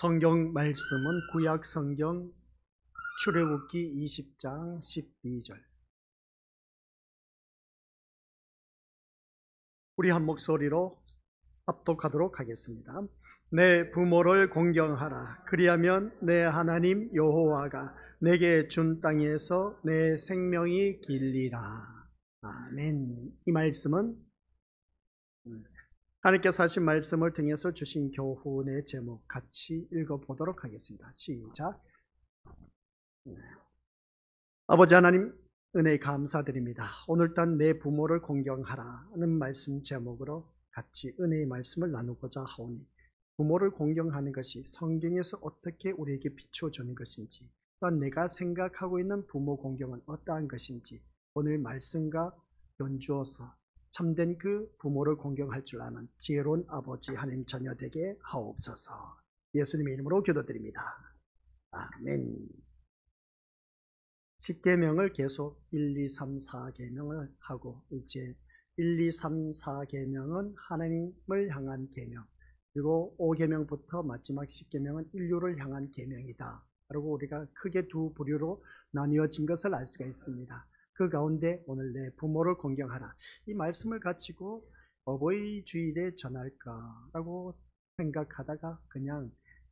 성경 말씀은 구약 성경 출애굽기 20장 12절. 우리 한 목소리로 합독하도록 하겠습니다. 내 부모를 공경하라. 그리하면 내 하나님 여호와가 내게 준 땅에서 내 생명이 길리라. 아멘. 이 말씀은 하나님께서 하신 말씀을 통해서 주신 교훈의 제목 같이 읽어보도록 하겠습니다. 시작. 아버지 하나님, 은혜 감사드립니다. 오늘따라 내 부모를 공경하라는 말씀 제목으로 같이 은혜의 말씀을 나누고자 하오니, 부모를 공경하는 것이 성경에서 어떻게 우리에게 비추어주는 것인지, 또한 내가 생각하고 있는 부모 공경은 어떠한 것인지 오늘 말씀과 연주어서 참된 그 부모를 공경할 줄 아는 지혜로운 아버지 하나님 자녀 되게 하옵소서. 예수님의 이름으로 기도드립니다. 아멘. 10계명을 계속 1, 2, 3, 4계명을 하고, 이제 1, 2, 3, 4계명은 하나님을 향한 계명, 그리고 5계명부터 마지막 10계명은 인류를 향한 계명이다. 그리고 우리가 크게 두 부류로 나뉘어진 것을 알 수가 있습니다. 그 가운데 오늘 내 부모를 공경하라, 이 말씀을 가지고 어버이 주일에 전할까라고 생각하다가 그냥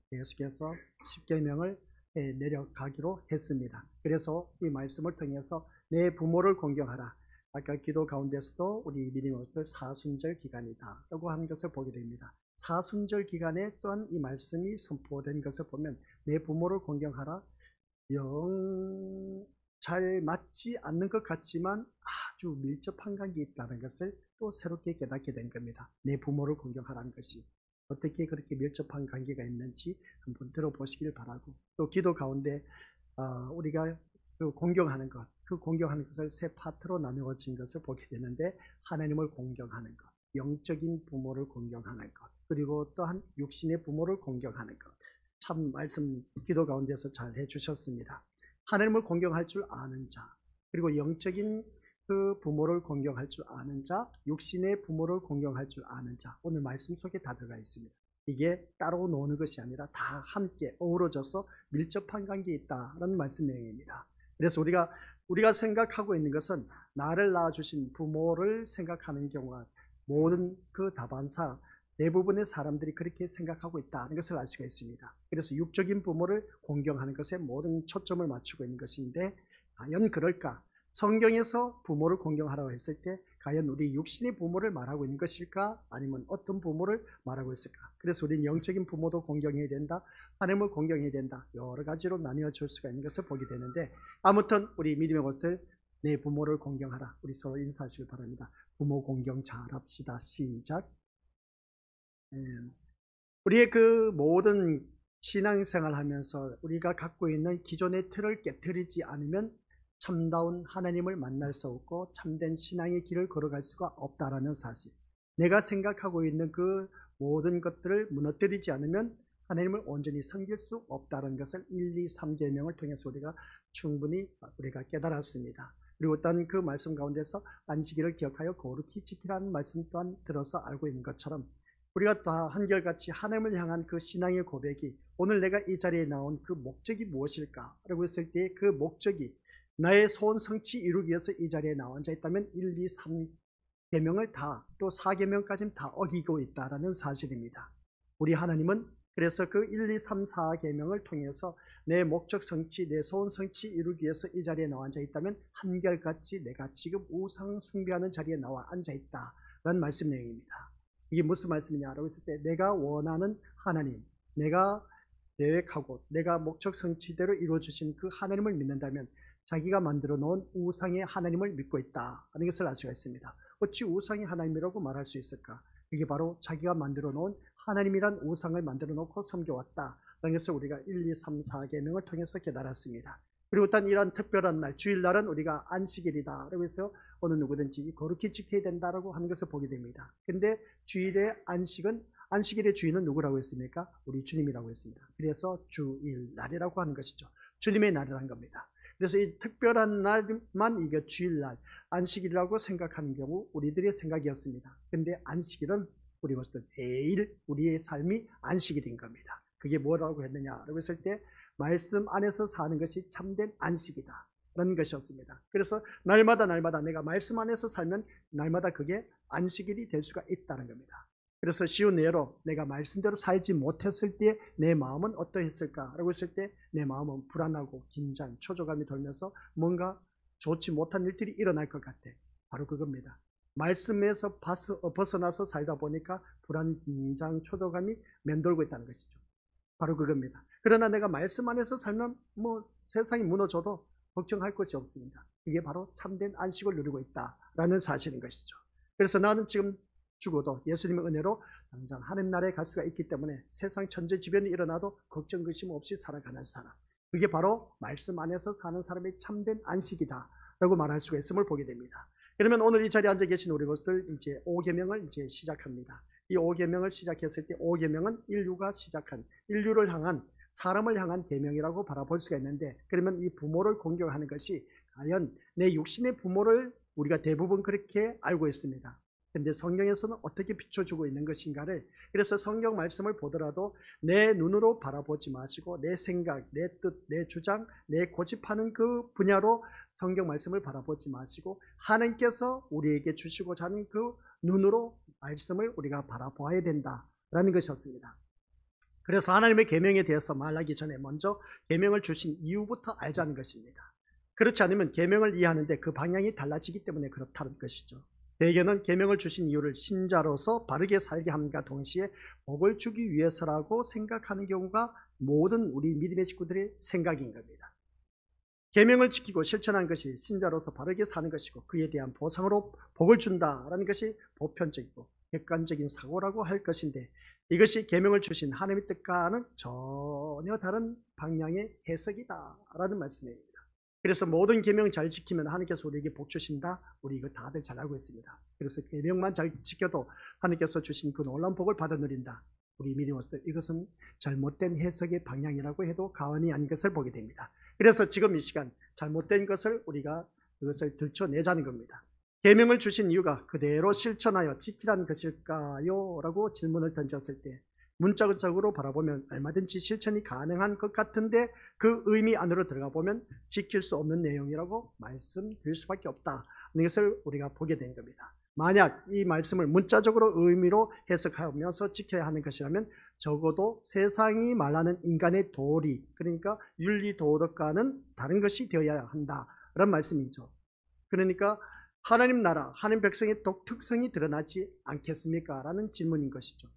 계속해서 10계명을 내려가기로 했습니다. 그래서 이 말씀을 통해서 내 부모를 공경하라, 아까 기도 가운데서도 우리 믿음으로서 사순절 기간이다 라고 하는 것을 보게 됩니다. 사순절 기간에 또한 이 말씀이 선포된 것을 보면 내 부모를 공경하라, 영 잘 맞지 않는 것 같지만 아주 밀접한 관계가 있다는 것을 또 새롭게 깨닫게 된 겁니다. 내 부모를 공경하라는 것이 어떻게 그렇게 밀접한 관계가 있는지 한번 들어보시길 바라고, 또 기도 가운데 우리가 그 공경하는 것, 그 공경하는 것을 세 파트로 나누어진 것을 보게 되는데, 하나님을 공경하는 것, 영적인 부모를 공경하는 것, 그리고 또한 육신의 부모를 공경하는 것. 참 말씀 기도 가운데서 잘 해주셨습니다. 하나님을 공경할 줄 아는 자, 그리고 영적인 그 부모를 공경할 줄 아는 자, 육신의 부모를 공경할 줄 아는 자, 오늘 말씀 속에 다 들어가 있습니다. 이게 따로 노는 것이 아니라 다 함께 어우러져서 밀접한 관계에 있다는 말씀 내용입니다. 그래서 우리가 생각하고 있는 것은 나를 낳아주신 부모를 생각하는 경우가 모든 그 다반사 대부분의 사람들이 그렇게 생각하고 있다는 것을 알 수가 있습니다. 그래서 육적인 부모를 공경하는 것에 모든 초점을 맞추고 있는 것인데, 과연 그럴까? 성경에서 부모를 공경하라고 했을 때 과연 우리 육신의 부모를 말하고 있는 것일까? 아니면 어떤 부모를 말하고 있을까? 그래서 우리는 영적인 부모도 공경해야 된다, 하나님을 공경해야 된다, 여러 가지로 나뉘어 줄 수가 있는 것을 보게 되는데, 아무튼 우리 믿음의 것들, 내 부모를 공경하라, 우리 서로 인사하시길 바랍니다. 부모 공경 잘합시다. 시작. 우리의 그 모든 신앙생활 하면서 우리가 갖고 있는 기존의 틀을 깨뜨리지 않으면 참다운 하나님을 만날 수 없고 참된 신앙의 길을 걸어갈 수가 없다라는 사실, 내가 생각하고 있는 그 모든 것들을 무너뜨리지 않으면 하나님을 온전히 섬길 수 없다는 것을 1, 2, 3계명을 통해서 우리가 충분히 깨달았습니다. 그리고 또한 그 말씀 가운데서 안식일을 기억하여 거룩히 지키라는 말씀 또한 들어서 알고 있는 것처럼, 우리가 다 한결같이 하나님을 향한 그 신앙의 고백이, 오늘 내가 이 자리에 나온 그 목적이 무엇일까? 라고 했을 때 그 목적이 나의 소원 성취 이루기 위해서 이 자리에 나온 자 있다면 1, 2, 3계명을 다, 또 4계명까지는 다 어기고 있다는 사실입니다. 우리 하나님은 그래서 그 1, 2, 3, 4계명을 통해서 내 목적 성취, 내 소원 성취 이루기 위해서 이 자리에 나와 앉아 있다면 한결같이 내가 지금 우상 숭배하는 자리에 나와 앉아 있다라는 말씀 내용입니다. 이게 무슨 말씀이냐라고 했을 때, 내가 원하는 하나님, 내가 계획하고 내가 목적 성취대로 이루어주신 그 하나님을 믿는다면 자기가 만들어 놓은 우상의 하나님을 믿고 있다 하는 것을 알 수가 있습니다. 어찌 우상의 하나님이라고 말할 수 있을까? 이게 바로 자기가 만들어 놓은 하나님이란 우상을 만들어 놓고 섬겨왔다 라는 것을 우리가 1, 2, 3, 4계명을 통해서 깨달았습니다. 그리고 또 이런 특별한 날, 주일날은 우리가 안식일이다 라고 해서 어느 누구든지 거룩히 지켜야 된다라고 하는 것을 보게 됩니다. 근데 주일의 안식일의 주인은 누구라고 했습니까? 우리 주님이라고 했습니다. 그래서 주일날이라고 하는 것이죠. 주님의 날이라는 겁니다. 그래서 이 특별한 날만 이게 주일날, 안식일이라고 생각하는 경우 우리들의 생각이었습니다. 근데 안식일은 우리 것도 매일 우리의 삶이 안식일인 겁니다. 그게 뭐라고 했느냐라고 했을 때 말씀 안에서 사는 것이 참된 안식이다 라는 것이었습니다. 그래서 날마다 내가 말씀 안에서 살면 날마다 그게 안식일이 될 수가 있다는 겁니다. 그래서 쉬운 예로 내가 말씀대로 살지 못했을 때 내 마음은 어떠했을까라고 했을 때 내 마음은 불안하고 긴장, 초조감이 돌면서 뭔가 좋지 못한 일들이 일어날 것 같아. 바로 그겁니다. 말씀에서 벗어나서 살다 보니까 불안, 긴장, 초조감이 맴돌고 있다는 것이죠. 바로 그겁니다. 그러나 내가 말씀 안에서 살면 뭐 세상이 무너져도 걱정할 것이 없습니다. 이게 바로 참된 안식을 누리고 있다라는 사실인 것이죠. 그래서 나는 지금 죽어도 예수님의 은혜로 당장 하나님 나라에 갈 수가 있기 때문에 세상 천재지변이 일어나도 걱정 근심 없이 살아가는 사람, 그게 바로 말씀 안에서 사는 사람의 참된 안식이다 라고 말할 수가 있음을 보게 됩니다. 그러면 오늘 이 자리에 앉아 계신 우리 것들 이제 5계명을 이제 시작합니다. 이 5계명을 시작했을 때 5계명은 인류를 향한, 사람을 향한 계명이라고 바라볼 수가 있는데, 그러면 이 부모를 공경하는 것이 과연 내 육신의 부모를 우리가 대부분 그렇게 알고 있습니다. 그런데 성경에서는 어떻게 비춰주고 있는 것인가를, 그래서 성경 말씀을 보더라도 내 눈으로 바라보지 마시고 내 생각, 내 뜻, 내 주장, 내 고집하는 그 분야로 성경 말씀을 바라보지 마시고 하나님께서 우리에게 주시고자 하는 그 눈으로 말씀을 우리가 바라보아야 된다라는 것이었습니다. 그래서 하나님의 계명에 대해서 말하기 전에 먼저 계명을 주신 이유부터 알자는 것입니다. 그렇지 않으면 계명을 이해하는데 그 방향이 달라지기 때문에 그렇다는 것이죠. 대개는 계명을 주신 이유를 신자로서 바르게 살게 함과 동시에 복을 주기 위해서라고 생각하는 경우가 모든 우리 믿음의 식구들의 생각인 겁니다. 계명을 지키고 실천한 것이 신자로서 바르게 사는 것이고 그에 대한 보상으로 복을 준다라는 것이 보편적이고 객관적인 사고라고 할 것인데, 이것이 계명을 주신 하나님의 뜻과는 전혀 다른 방향의 해석이다라는 말씀입니다. 그래서 모든 계명 잘 지키면 하나님께서 우리에게 복 주신다, 우리 이거 다들 잘 알고 있습니다. 그래서 계명만 잘 지켜도 하나님께서 주신 그 놀라운 복을 받아 누린다, 우리 믿음으로서 이것은 잘못된 해석의 방향이라고 해도 과언이 아닌 것을 보게 됩니다. 그래서 지금 이 시간 잘못된 것을 우리가 그것을 들춰내자는 겁니다. 계명을 주신 이유가 그대로 실천하여 지키라는 것일까요? 라고 질문을 던졌을 때 문자적으로 바라보면 얼마든지 실천이 가능한 것 같은데 그 의미 안으로 들어가 보면 지킬 수 없는 내용이라고 말씀드릴 수밖에 없다는 것을 우리가 보게 된 겁니다. 만약 이 말씀을 문자적으로 의미로 해석하면서 지켜야 하는 것이라면 적어도 세상이 말하는 인간의 도리, 그러니까 윤리 도덕과는 다른 것이 되어야 한다라는 말씀이죠. 그러니까 하나님 나라, 하나님 백성의 독특성이 드러나지 않겠습니까? 라는 질문인 것이죠.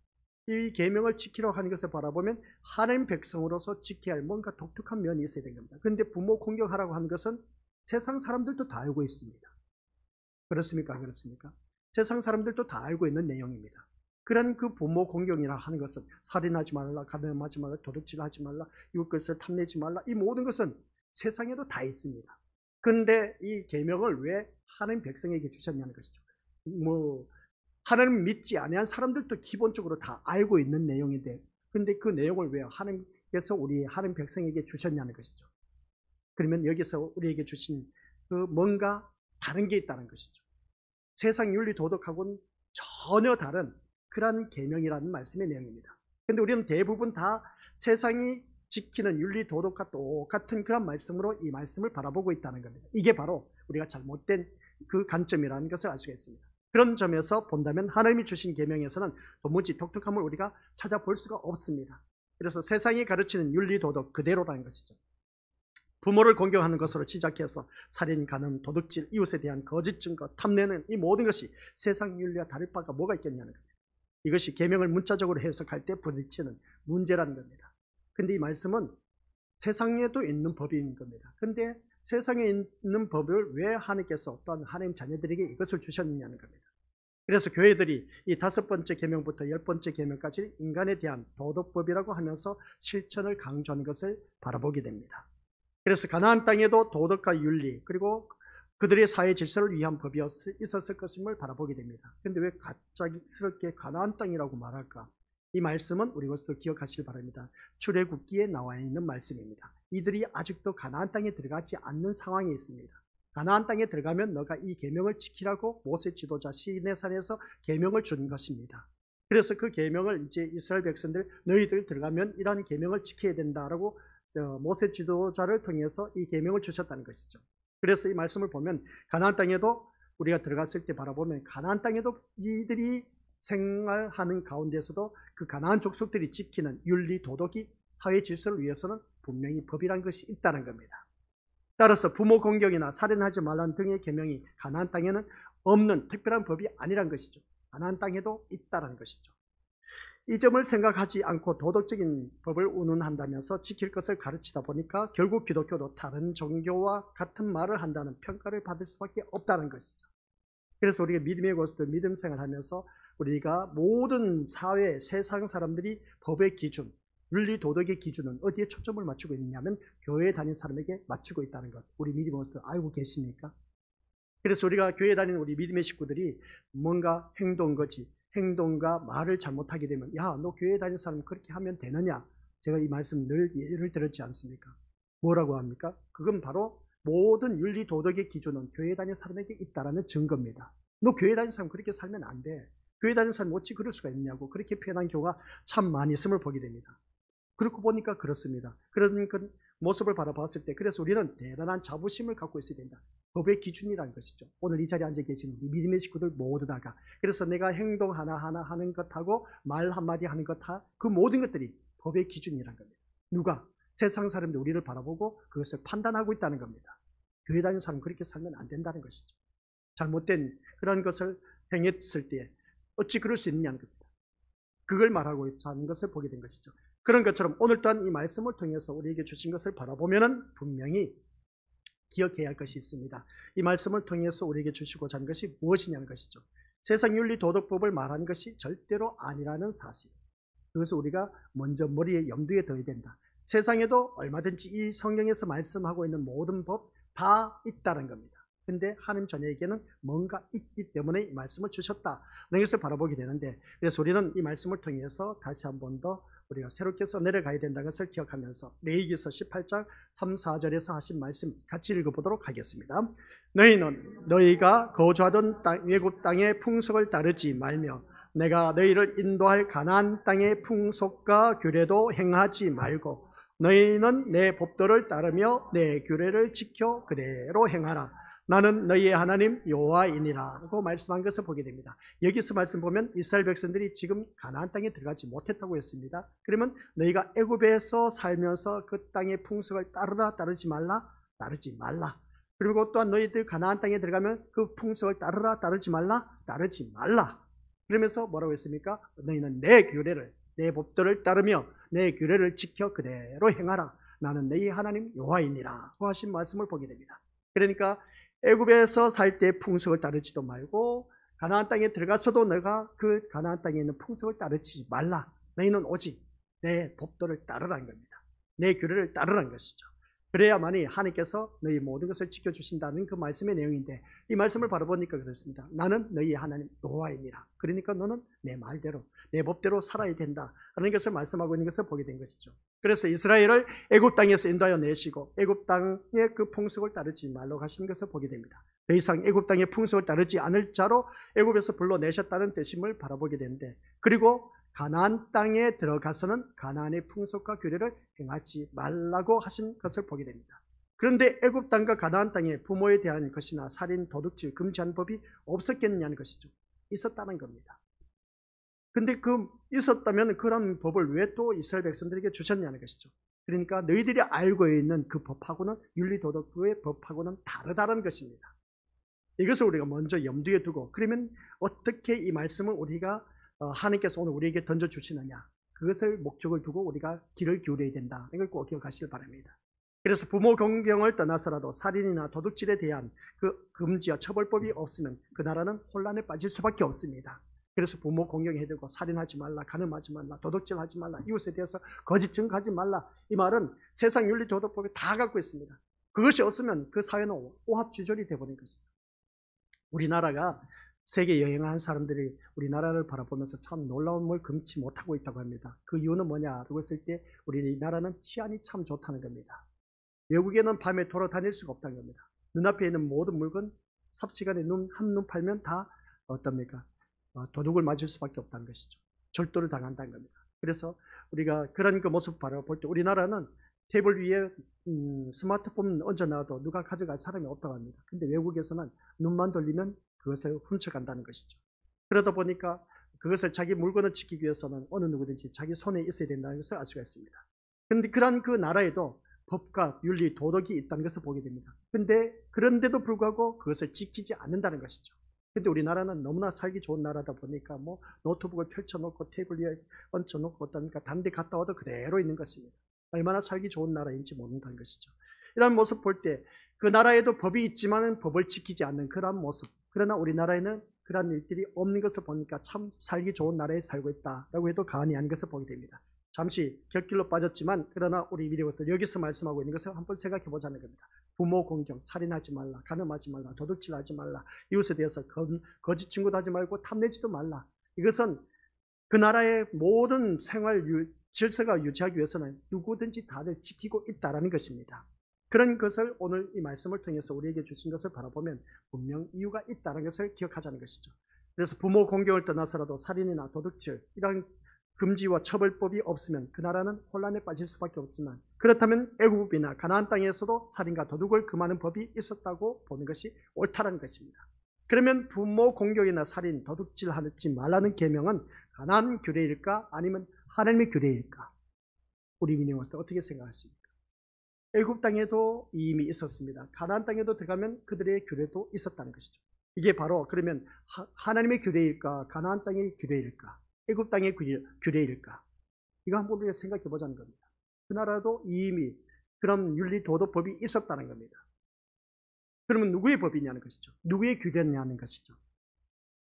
이 계명을 지키려고 하는 것을 바라보면 하나님 백성으로서 지켜야 할 뭔가 독특한 면이 있어야 되는 겁니다. 그런데 부모 공경하라고 하는 것은 세상 사람들도 다 알고 있습니다. 그렇습니까? 그렇습니까? 세상 사람들도 다 알고 있는 내용입니다. 그런 그 부모 공경이라 하는 것은 살인하지 말라, 가늠하지 말라, 도둑질하지 말라, 이웃 것을 탐내지 말라, 이 모든 것은 세상에도 다 있습니다. 그런데 이 계명을 왜 하나님 백성에게 주셨냐는 것이죠. 하나님 믿지 아니한 사람들도 기본적으로 다 알고 있는 내용인데, 근데 그 내용을 왜 하나님께서 우리 하나님 백성에게 주셨냐는 것이죠. 그러면 여기서 우리에게 주신 그 뭔가 다른 게 있다는 것이죠. 세상 윤리 도덕하고는 전혀 다른 그런 계명이라는 말씀의 내용입니다. 그런데 우리는 대부분 다 세상이 지키는 윤리 도덕과 똑같은 그런 말씀으로 이 말씀을 바라보고 있다는 겁니다. 이게 바로 우리가 잘못된 그 관점이라는 것을 알 수가 있습니다. 그런 점에서 본다면 하나님이 주신 계명에서는 도무지 독특함을 우리가 찾아볼 수가 없습니다. 그래서 세상이 가르치는 윤리 도덕 그대로라는 것이죠. 부모를 공경하는 것으로 시작해서 살인, 간음, 도둑질, 이웃에 대한 거짓 증거, 탐내는 이 모든 것이 세상 윤리와 다를 바가 뭐가 있겠냐는 겁니다. 이것이 계명을 문자적으로 해석할 때 부딪히는 문제라는 겁니다. 근데 이 말씀은 세상에도 있는 법인 겁니다. 근데 세상에 있는 법을 왜 하나님께서 또한 하나님 자녀들에게 이것을 주셨느냐는 겁니다. 그래서 교회들이 이 5번째 계명부터 10번째 계명까지 인간에 대한 도덕법이라고 하면서 실천을 강조하는 것을 바라보게 됩니다. 그래서 가나안 땅에도 도덕과 윤리 그리고 그들의 사회 질서를 위한 법이 있었을 것임을 바라보게 됩니다. 그런데 왜 갑자기스럽게 가나안 땅이라고 말할까? 이 말씀은 우리 것도 기억하시길 바랍니다. 출애굽기에 나와 있는 말씀입니다. 이들이 아직도 가나안 땅에 들어가지 않는 상황에 있습니다. 가나안 땅에 들어가면 너가 이 계명을 지키라고 모세 지도자 시내산에서 계명을 준 것입니다. 그래서 그 계명을 이제 이스라엘 백성들 너희들 들어가면 이러한 계명을 지켜야 된다라고 모세 지도자를 통해서 이 계명을 주셨다는 것이죠. 그래서 이 말씀을 보면 가나안 땅에도 우리가 들어갔을 때 바라보면 가나안 땅에도 이들이 생활하는 가운데서도 그 가나안 족속들이 지키는 윤리 도덕이 사회 질서를 위해서는 분명히 법이란 것이 있다는 겁니다. 따라서 부모 공경이나 살인하지 말라는 등의 계명이 가나안 땅에는 없는 특별한 법이 아니란 것이죠. 가나안 땅에도 있다는 것이죠. 이 점을 생각하지 않고 도덕적인 법을 운운한다면서 지킬 것을 가르치다 보니까 결국 기독교도 다른 종교와 같은 말을 한다는 평가를 받을 수밖에 없다는 것이죠. 그래서 우리가 믿음의 고수들 믿음 생활하면서 우리가 모든 사회, 세상 사람들이 법의 기준, 윤리 도덕의 기준은 어디에 초점을 맞추고 있느냐면 교회에 다니는 사람에게 맞추고 있다는 것. 우리 믿음의 고수들 알고 계십니까? 그래서 우리가 교회에 다니는 우리 믿음의 식구들이 뭔가 행동과 말을 잘못하게 되면 야, 너 교회에 다니는 사람 그렇게 하면 되느냐? 제가 이 말씀 늘 예를 들었지 않습니까? 뭐라고 합니까? 그건 바로 모든 윤리 도덕의 기준은 교회에 다니는 사람에게 있다라는 증거입니다. 너 교회에 다니는 사람 그렇게 살면 안 돼. 교회에 다니는 사람이 어찌 그럴 수가 있냐고 그렇게 표현한 경우가 참 많이 있음을 보게 됩니다. 그렇고 보니까 그렇습니다. 그런 그 모습을 바라봤을 때 그래서 우리는 대단한 자부심을 갖고 있어야 된다. 법의 기준이라는 것이죠. 오늘 이 자리에 앉아 계신 믿음의 식구들 모두 다가 그래서 내가 행동 하나하나 하는 것하고 말 한마디 하는 것 그 모든 것들이 법의 기준이라는 겁니다. 누가? 세상 사람들이 우리를 바라보고 그것을 판단하고 있다는 겁니다. 교회 다니는 사람은 그렇게 살면 안 된다는 것이죠. 잘못된 그런 것을 행했을 때 어찌 그럴 수 있느냐는 겁니다. 그걸 말하고 있다는 것을 보게 된 것이죠. 그런 것처럼 오늘 또한 이 말씀을 통해서 우리에게 주신 것을 바라보면 분명히 기억해야 할 것이 있습니다. 이 말씀을 통해서 우리에게 주시고자 하는 것이 무엇이냐는 것이죠. 세상 윤리 도덕법을 말하는 것이 절대로 아니라는 사실. 그것을 우리가 먼저 머리에 염두에 둬야 된다. 세상에도 얼마든지 이 성경에서 말씀하고 있는 모든 법 다 있다는 겁니다. 근데 하나님 자녀에게는 뭔가 있기 때문에 이 말씀을 주셨다. 이것을 바라보게 되는데 그래서 우리는 이 말씀을 통해서 다시 한 번 더 우리가 새롭게 내려가야 된다는 것을 기억하면서 레위기서 18장 3, 4절에서 하신 말씀 같이 읽어보도록 하겠습니다. 너희는 너희가 거주하던 외국 땅의 풍속을 따르지 말며 내가 너희를 인도할 가나안 땅의 풍속과 규례도 행하지 말고 너희는 내 법도를 따르며 내 규례를 지켜 그대로 행하라. 나는 너희의 하나님 여호와이니라 고 말씀한 것을 보게 됩니다. 여기서 말씀 보면 이스라엘 백성들이 지금 가나안 땅에 들어가지 못했다고 했습니다. 그러면 너희가 애굽에서 살면서 그 땅의 풍속을 따르라 따르지 말라 따르지 말라. 그리고 또한 너희들 가나안 땅에 들어가면 그 풍속을 따르라 따르지 말라 따르지 말라. 그러면서 뭐라고 했습니까? 너희는 내 규례를 내 법도를 따르며 내 규례를 지켜 그대로 행하라. 나는 너희 하나님 여호와이니라 고 하신 말씀을 보게 됩니다. 그러니까 애굽에서 살 때 풍속을 따르지도 말고 가나안 땅에 들어가서도 너가 그 가나안 땅에 있는 풍속을 따르지 말라. 너희는 오직 내 법도를 따르라는 겁니다. 내 규례를 따르라는 것이죠. 그래야만이 하나님께서 너희 모든 것을 지켜주신다는 그 말씀의 내용인데 이 말씀을 바라보니까 그렇습니다. 나는 너희 하나님 여호와이니라. 그러니까 너는 내 말대로 내 법대로 살아야 된다 하는 것을 말씀하고 있는 것을 보게 된 것이죠. 그래서 이스라엘을 애굽 땅에서 인도하여 내시고 애굽 땅의 그 풍속을 따르지 말라고 하시는 것을 보게 됩니다. 더 이상 애굽 땅의 풍속을 따르지 않을 자로 애굽에서 불러내셨다는 뜻임을 바라보게 되는데 그리고 가나안 땅에 들어가서는 가나안의 풍속과 규례를 행하지 말라고 하신 것을 보게 됩니다. 그런데 애굽 땅과 가나안 땅에 부모에 대한 것이나 살인, 도둑질, 금지하는 법이 없었겠느냐는 것이죠. 있었다는 겁니다. 근데 그 있었다면 그런 법을 왜 또 이스라엘 백성들에게 주셨냐는 것이죠. 그러니까 너희들이 알고 있는 그 법하고는 윤리도덕부의 법하고는 다르다는 것입니다. 이것을 우리가 먼저 염두에 두고 그러면 어떻게 이 말씀을 우리가 하나님께서 오늘 우리에게 던져주시느냐 그것을 목적을 두고 우리가 길을 기울여야 된다. 이걸 꼭 기억하시길 바랍니다. 그래서 부모 공경을 떠나서라도 살인이나 도둑질에 대한 그 금지와 처벌법이 없으면 그 나라는 혼란에 빠질 수밖에 없습니다. 그래서 부모 공경해야 되고 살인하지 말라, 간음하지 말라, 도둑질하지 말라, 이웃에 대해서 거짓 증거하지 말라. 이 말은 세상 윤리 도덕법이 다 갖고 있습니다. 그것이 없으면 그 사회는 오합지졸이 되어버린 것이죠. 우리나라가 세계 여행한 사람들이 우리나라를 바라보면서 참 놀라움을 금치 못하고 있다고 합니다. 그 이유는 뭐냐라고 했을 때 우리나라는 치안이 참 좋다는 겁니다. 외국에는 밤에 돌아다닐 수가 없다는 겁니다. 눈앞에 있는 모든 물건 삽시간에 한눈 팔면 다 어떻습니까? 도둑을 맞을 수밖에 없다는 것이죠. 절도를 당한다는 겁니다. 그래서 우리가 그런 그 모습 바라볼 때 우리나라는 테이블 위에 스마트폰 얹어놔도 누가 가져갈 사람이 없다고 합니다. 근데 외국에서는 눈만 돌리면 그것을 훔쳐간다는 것이죠. 그러다 보니까 그것을 자기 물건을 지키기 위해서는 어느 누구든지 자기 손에 있어야 된다는 것을 알 수가 있습니다. 그런데 그러한 그 나라에도 법과 윤리, 도덕이 있다는 것을 보게 됩니다. 근데 그런데도 불구하고 그것을 지키지 않는다는 것이죠. 근데 우리나라는 너무나 살기 좋은 나라다 보니까 뭐 노트북을 펼쳐놓고 테이블 위에 얹혀놓고 어떠니까 다른 데 갔다 와도 그대로 있는 것입니다. 얼마나 살기 좋은 나라인지 모른다는 것이죠. 이런 모습 볼 때 그 나라에도 법이 있지만 법을 지키지 않는 그런 모습. 그러나 우리나라에는 그런 일들이 없는 것을 보니까 참 살기 좋은 나라에 살고 있다라고 해도 과언이 아닌 것을 보게 됩니다. 잠시 곁길로 빠졌지만 그러나 우리 미래부터 여기서 말씀하고 있는 것을 한번 생각해 보자는 겁니다. 부모 공경, 살인하지 말라, 간음하지 말라, 도둑질하지 말라, 이웃에 대해서 거짓 증거도 하지 말고 탐내지도 말라. 이것은 그 나라의 모든 생활 질서가 유지하기 위해서는 누구든지 다들 지키고 있다는 것입니다. 그런 것을 오늘 이 말씀을 통해서 우리에게 주신 것을 바라보면 분명 이유가 있다는 것을 기억하자는 것이죠. 그래서 부모 공경을 떠나서라도 살인이나 도둑질 이런 금지와 처벌법이 없으면 그 나라는 혼란에 빠질 수밖에 없지만 그렇다면 애굽이나 가나안 땅에서도 살인과 도둑을 금하는 법이 있었다고 보는 것이 옳다는 것입니다. 그러면 부모 공경이나 살인, 도둑질 하지 말라는 계명은 가나안 규례일까 아니면 하나님의 규례일까? 우리 민영으로서 어떻게 생각하십니까? 애굽 땅에도 이미 있었습니다. 가나안 땅에도 들어가면 그들의 규례도 있었다는 것이죠. 이게 바로 그러면 하나님의 규례일까? 가나안 땅의 규례일까? 애굽 땅의 규례일까? 이거 한번 우리가 생각해 보자는 겁니다. 그 나라도 이미 그런 윤리 도덕법이 있었다는 겁니다. 그러면 누구의 법이냐는 것이죠. 누구의 규례냐는 것이죠.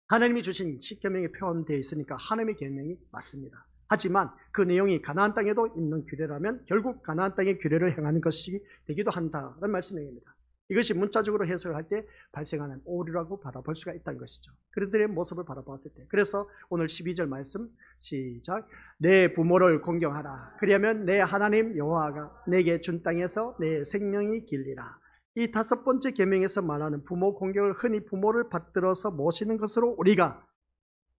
하나님이 주신 십계명에 표현되어 있으니까 하나님의 계명이 맞습니다. 하지만 그 내용이 가나안 땅에도 있는 규례라면 결국 가나안 땅의 규례를 행하는 것이 되기도 한다는 말씀입니다. 이것이 문자적으로 해석을 할 때 발생하는 오류라고 바라볼 수가 있다는 것이죠. 그들의 모습을 바라봤을 때. 그래서 오늘 12절 말씀 시작. 내 부모를 공경하라. 그리하면 내 하나님 여호와가 내게 준 땅에서 내 생명이 길리라. 이 다섯 번째 계명에서 말하는 부모 공경을 흔히 부모를 받들어서 모시는 것으로 우리가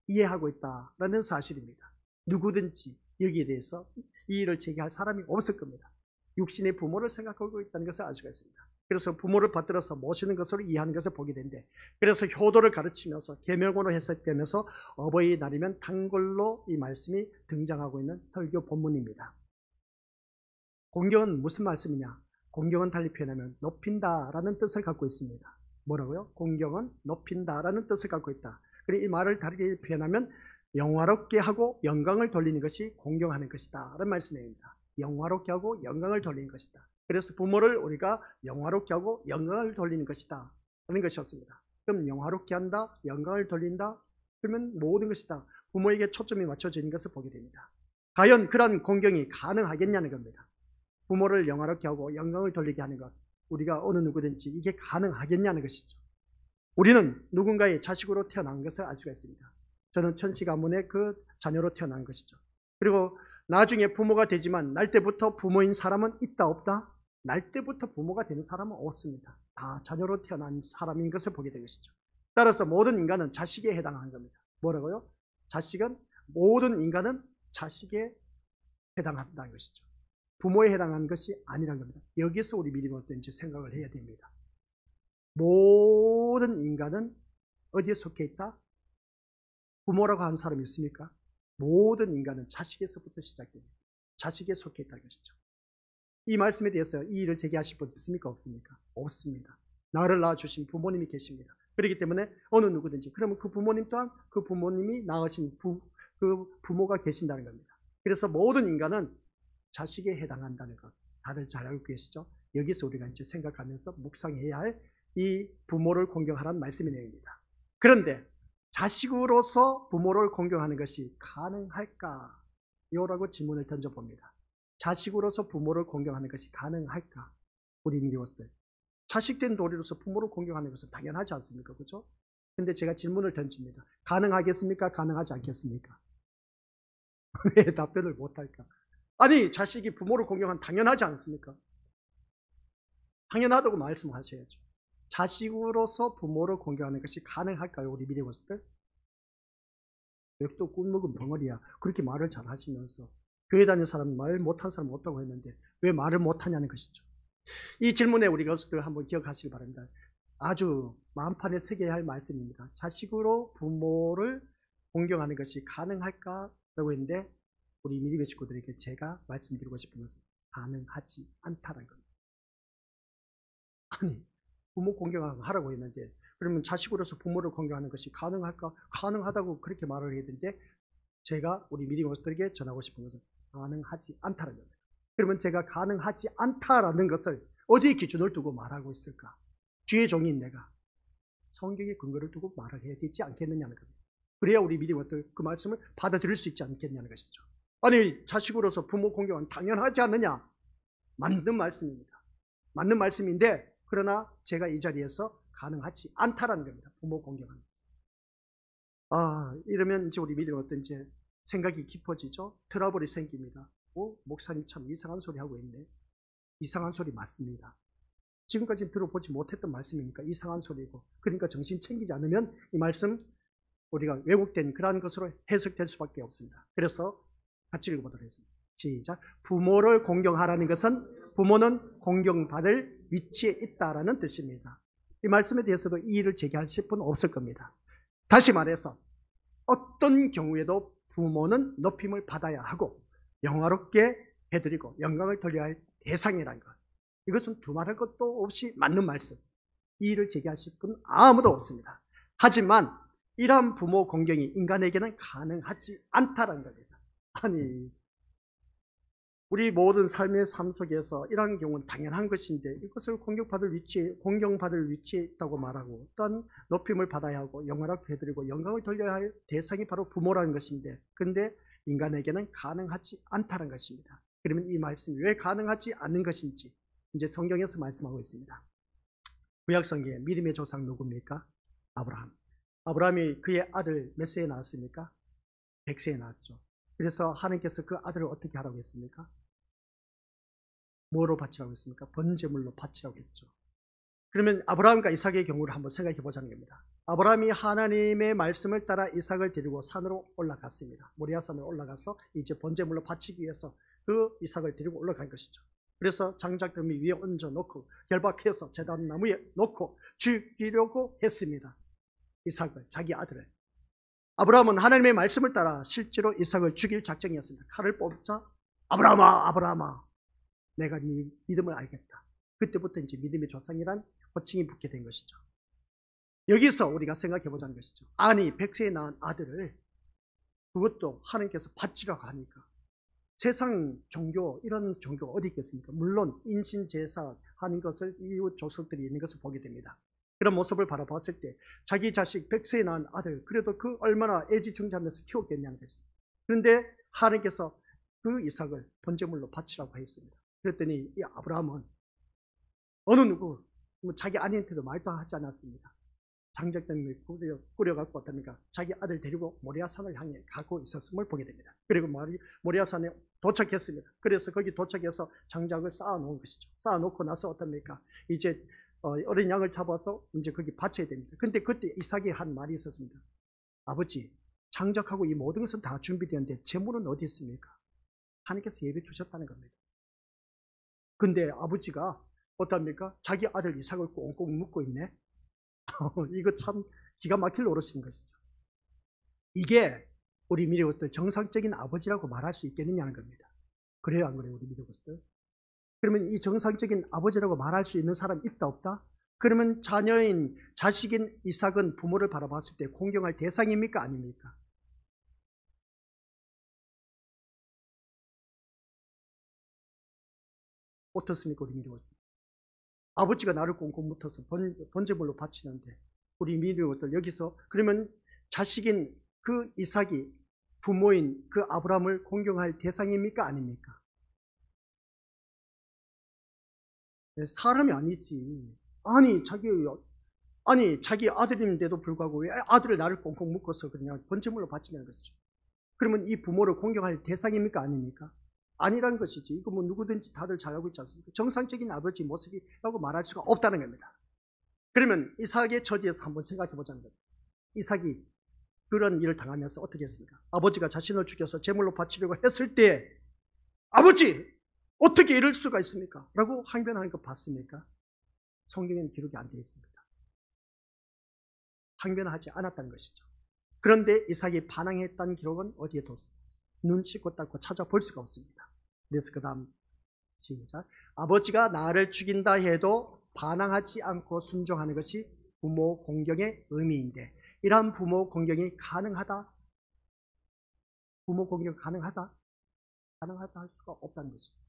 이해하고 있다라는 사실입니다. 누구든지 여기에 대해서 이 일을 제기할 사람이 없을 겁니다. 육신의 부모를 생각하고 있다는 것을 알 수가 있습니다. 그래서 부모를 받들어서 모시는 것으로 이해하는 것을 보게 되는데 그래서 효도를 가르치면서 계명으로 해석되면서 어버이날이면 단골로 이 말씀이 등장하고 있는 설교 본문입니다. 공경은 무슨 말씀이냐? 공경은 달리 표현하면 높인다라는 뜻을 갖고 있습니다. 뭐라고요? 공경은 높인다라는 뜻을 갖고 있다. 그리고 이 말을 다르게 표현하면 영화롭게 하고 영광을 돌리는 것이 공경하는 것이다 라는 말씀입니다. 영화롭게 하고 영광을 돌리는 것이다. 그래서 부모를 우리가 영화롭게 하고 영광을 돌리는 것이다 라는 것이었습니다. 그럼 영화롭게 한다, 영광을 돌린다, 그러면 모든 것이 다 부모에게 초점이 맞춰져 있는 것을 보게 됩니다. 과연 그런 공경이 가능하겠냐는 겁니다. 부모를 영화롭게 하고 영광을 돌리게 하는 것, 우리가 어느 누구든지 이게 가능하겠냐는 것이죠. 우리는 누군가의 자식으로 태어난 것을 알 수가 있습니다. 저는 천씨 가문의 그 자녀로 태어난 것이죠. 그리고 나중에 부모가 되지만 날 때부터 부모인 사람은 있다 없다? 날 때부터 부모가 되는 사람은 없습니다. 다 자녀로 태어난 사람인 것을 보게 된 것이죠. 따라서 모든 인간은 자식에 해당하는 겁니다. 뭐라고요? 모든 인간은 자식에 해당한다는 것이죠. 부모에 해당하는 것이 아니라는 겁니다. 여기서 우리 미리 어떤 이제 생각을 해야 됩니다. 모든 인간은 어디에 속해 있다? 부모라고 하는 사람이 있습니까? 모든 인간은 자식에서부터 시작됩니다. 자식에 속해 있다는 것이죠. 이 말씀에 대해서 이의를 제기하실 분 있습니까? 없습니까? 없습니다. 나를 낳아주신 부모님이 계십니다. 그렇기 때문에 어느 누구든지 그러면 그 부모님 또한 그 부모님이 낳으신 그 부모가 계신다는 겁니다. 그래서 모든 인간은 자식에 해당한다는 것 다들 잘 알고 계시죠? 여기서 우리가 이제 생각하면서 묵상해야 할 이 부모를 공경하라는 말씀이 내용입니다. 그런데 자식으로서 부모를 공경하는 것이 가능할까? 요라고 질문을 던져봅니다. 자식으로서 부모를 공경하는 것이 가능할까? 우리 미리ዎ들 자식된 도리로서 부모를 공경하는 것은 당연하지 않습니까? 그렇죠? 근데 제가 질문을 던집니다. 가능하겠습니까? 가능하지 않겠습니까? 왜 답변을 못할까? 아니, 자식이 부모를 공경하면 당연하지 않습니까? 당연하다고 말씀하셔야죠. 자식으로서 부모를 공경하는 것이 가능할까요? 우리 미래모습들? 또 꿀먹은 벙어리야. 그렇게 말을 잘 하시면서 교회 다니는 사람 말 못한 사람 못하고 했는데 왜 말을 못하냐는 것이죠. 이 질문에 우리 것들 한번 기억하시기 바랍니다. 아주 마음판에 새겨야 할 말씀입니다. 자식으로 부모를 공경하는 것이 가능할까라고 했는데 우리 믿음의 식구들에게 제가 말씀드리고 싶은 것은 가능하지 않다는 겁니다. 아니, 부모 공경하라고 했는데 그러면 자식으로서 부모를 공경하는 것이 가능할까? 가능하다고 그렇게 말을 해야 되는데 제가 우리 믿음의 식구들에게 전하고 싶은 것은 가능하지 않다는 겁니다. 그러면 제가 가능하지 않다라는 것을 어디에 기준을 두고 말하고 있을까? 주의 종인 내가 성경의 근거를 두고 말을 해야 되지 않겠느냐는 겁니다. 그래야 우리 믿음의 그 말씀을 받아들일 수 있지 않겠냐는 것이죠. 아니, 자식으로서 부모 공경은 당연하지 않느냐? 맞는 말씀입니다. 맞는 말씀인데 그러나 제가 이 자리에서 가능하지 않다라는 겁니다. 부모 공경은. 이러면 이제 우리 믿음은 어떤 이제 생각이 깊어지죠. 트러블이 생깁니다. 목사님 참 이상한 소리 하고 있네. 이상한 소리 맞습니다. 지금까지 들어보지 못했던 말씀이니까 이상한 소리고, 그러니까 정신 챙기지 않으면 이 말씀 우리가 왜곡된 그러한 것으로 해석될 수밖에 없습니다. 그래서 같이 읽어보도록 하겠습니다. 시작. 부모를 공경하라는 것은 부모는 공경받을 위치에 있다라는 뜻입니다. 이 말씀에 대해서도 이의를 제기하실 분 없을 겁니다. 다시 말해서 어떤 경우에도 부모는 높임을 받아야 하고 영화롭게 해드리고 영광을 돌려야 할 대상이라는 것. 이것은 두말할 것도 없이 맞는 말씀. 이의를 제기하실 분 아무도 없습니다. 하지만 이러한 부모 공경이 인간에게는 가능하지 않다는 겁니다. 아니, 우리 모든 삶의 삶 속에서 이러한 경우는 당연한 것인데 이것을 공경받을 위치에 있다고 말하고 또한 높임을 받아야 하고 영화롭게 해드리고 영광을 돌려야 할 대상이 바로 부모라는 것인데, 그런데 인간에게는 가능하지 않다는 것입니다. 그러면 이 말씀이 왜 가능하지 않는 것인지 이제 성경에서 말씀하고 있습니다. 구약성경에 믿음의 조상 누굽니까? 아브라함. 아브라함이 그의 아들 몇 세에 낳았습니까? 100세에 낳았죠. 그래서 하나님께서 그 아들을 어떻게 하라고 했습니까? 뭐로 바치라고 했습니까? 번제물로 바치라고 했죠. 그러면 아브라함과 이삭의 경우를 한번 생각해 보자는 겁니다. 아브라함이 하나님의 말씀을 따라 이삭을 데리고 산으로 올라갔습니다. 모리아산으로 올라가서 이제 번제물로 바치기 위해서 그 이삭을 데리고 올라간 것이죠. 그래서 장작더미 위에 얹어놓고 결박해서 제단 나무에 놓고 죽이려고 했습니다. 이삭을, 자기 아들을. 아브라함은 하나님의 말씀을 따라 실제로 이삭을 죽일 작정이었습니다. 칼을 뽑자 아브라함아, 아브라함아, 내가 네 믿음을 알겠다. 그때부터 이제 믿음의 조상이란 호칭이 붙게 된 것이죠. 여기서 우리가 생각해 보자는 것이죠. 아니, 100세에 낳은 아들을 그것도 하나님께서 바치라고 하니까 세상 종교, 이런 종교가 어디 있겠습니까? 물론 인신제사 하는 것을 이웃 족속들이 있는 것을 보게 됩니다. 그런 모습을 바라봤을 때 자기 자식 100세에 낳은 아들, 그래도 그 얼마나 애지중지하면서 키웠겠냐는 것입니다. 그런데 하나님께서 그 이삭을 번제물로 바치라고 했습니다. 그랬더니 이 아브라함은 어느 누구 자기 아내한테도 말도 하지 않았습니다. 장작단을 꾸려갖고 어떻습니까? 자기 아들 데리고 모리아산을 향해 가고 있었음을 보게 됩니다. 그리고 모리아산에 도착했습니다. 그래서 거기 도착해서 장작을 쌓아놓은 것이죠. 쌓아놓고 나서 어떻습니까? 이제 어린 양을 잡아서 이제 거기 바쳐야 됩니다. 근데 그때 이삭이 한 말이 있었습니다. 아버지, 장작하고 이 모든 것은 다 준비되었는데 재물은 어디 있습니까? 하나님께서 예배 두셨다는 겁니다. 근데 아버지가 어떻습니까? 자기 아들 이삭을 꽁꽁 묶고 있네. 이거 참 기가 막힐 노릇인 것이죠. 이게 우리 믿음의 정상적인 아버지라고 말할 수 있겠느냐는 겁니다. 그래요, 안 그래요, 우리 믿음의? 그러면 이 정상적인 아버지라고 말할 수 있는 사람 있다 없다? 그러면 자식인 이삭은 부모를 바라봤을 때 공경할 대상입니까? 아닙니까? 어떻습니까, 우리 믿음의? 아버지가 나를 꽁꽁 묶어서 번제물로 바치는데 우리 믿음의 것들 여기서 그러면 자식인 그 이삭이 부모인 그 아브라함을 공경할 대상입니까? 아닙니까? 사람이 아니지. 자기 아들인데도 불구하고 왜 아들을 나를 꽁꽁 묶어서 그냥 번제물로 바치냐는 것이죠. 그러면 이 부모를 공경할 대상입니까? 아닙니까? 아니란 것이지. 이거 뭐 누구든지 다들 잘 알고 있지 않습니까? 정상적인 아버지 모습이라고 말할 수가 없다는 겁니다. 그러면 이삭의 처지에서 한번 생각해 보자는 겁니다. 이삭이 그런 일을 당하면서 어떻게 했습니까? 아버지가 자신을 죽여서 제물로 바치려고 했을 때 아버지 어떻게 이럴 수가 있습니까? 라고 항변하는 거 봤습니까? 성경에는 기록이 안 되어 있습니다. 항변하지 않았다는 것이죠. 그런데 이삭이 반항했다는 기록은 어디에 뒀습니까? 눈치 껏 닦고 찾아볼 수가 없습니다. 그래서 그 다음 시작. 아버지가 나를 죽인다 해도 반항하지 않고 순종하는 것이 부모 공경의 의미인데 이러한 부모 공경이 가능하다? 부모 공경 가능하다? 가능하다 할 수가 없다는 것이죠.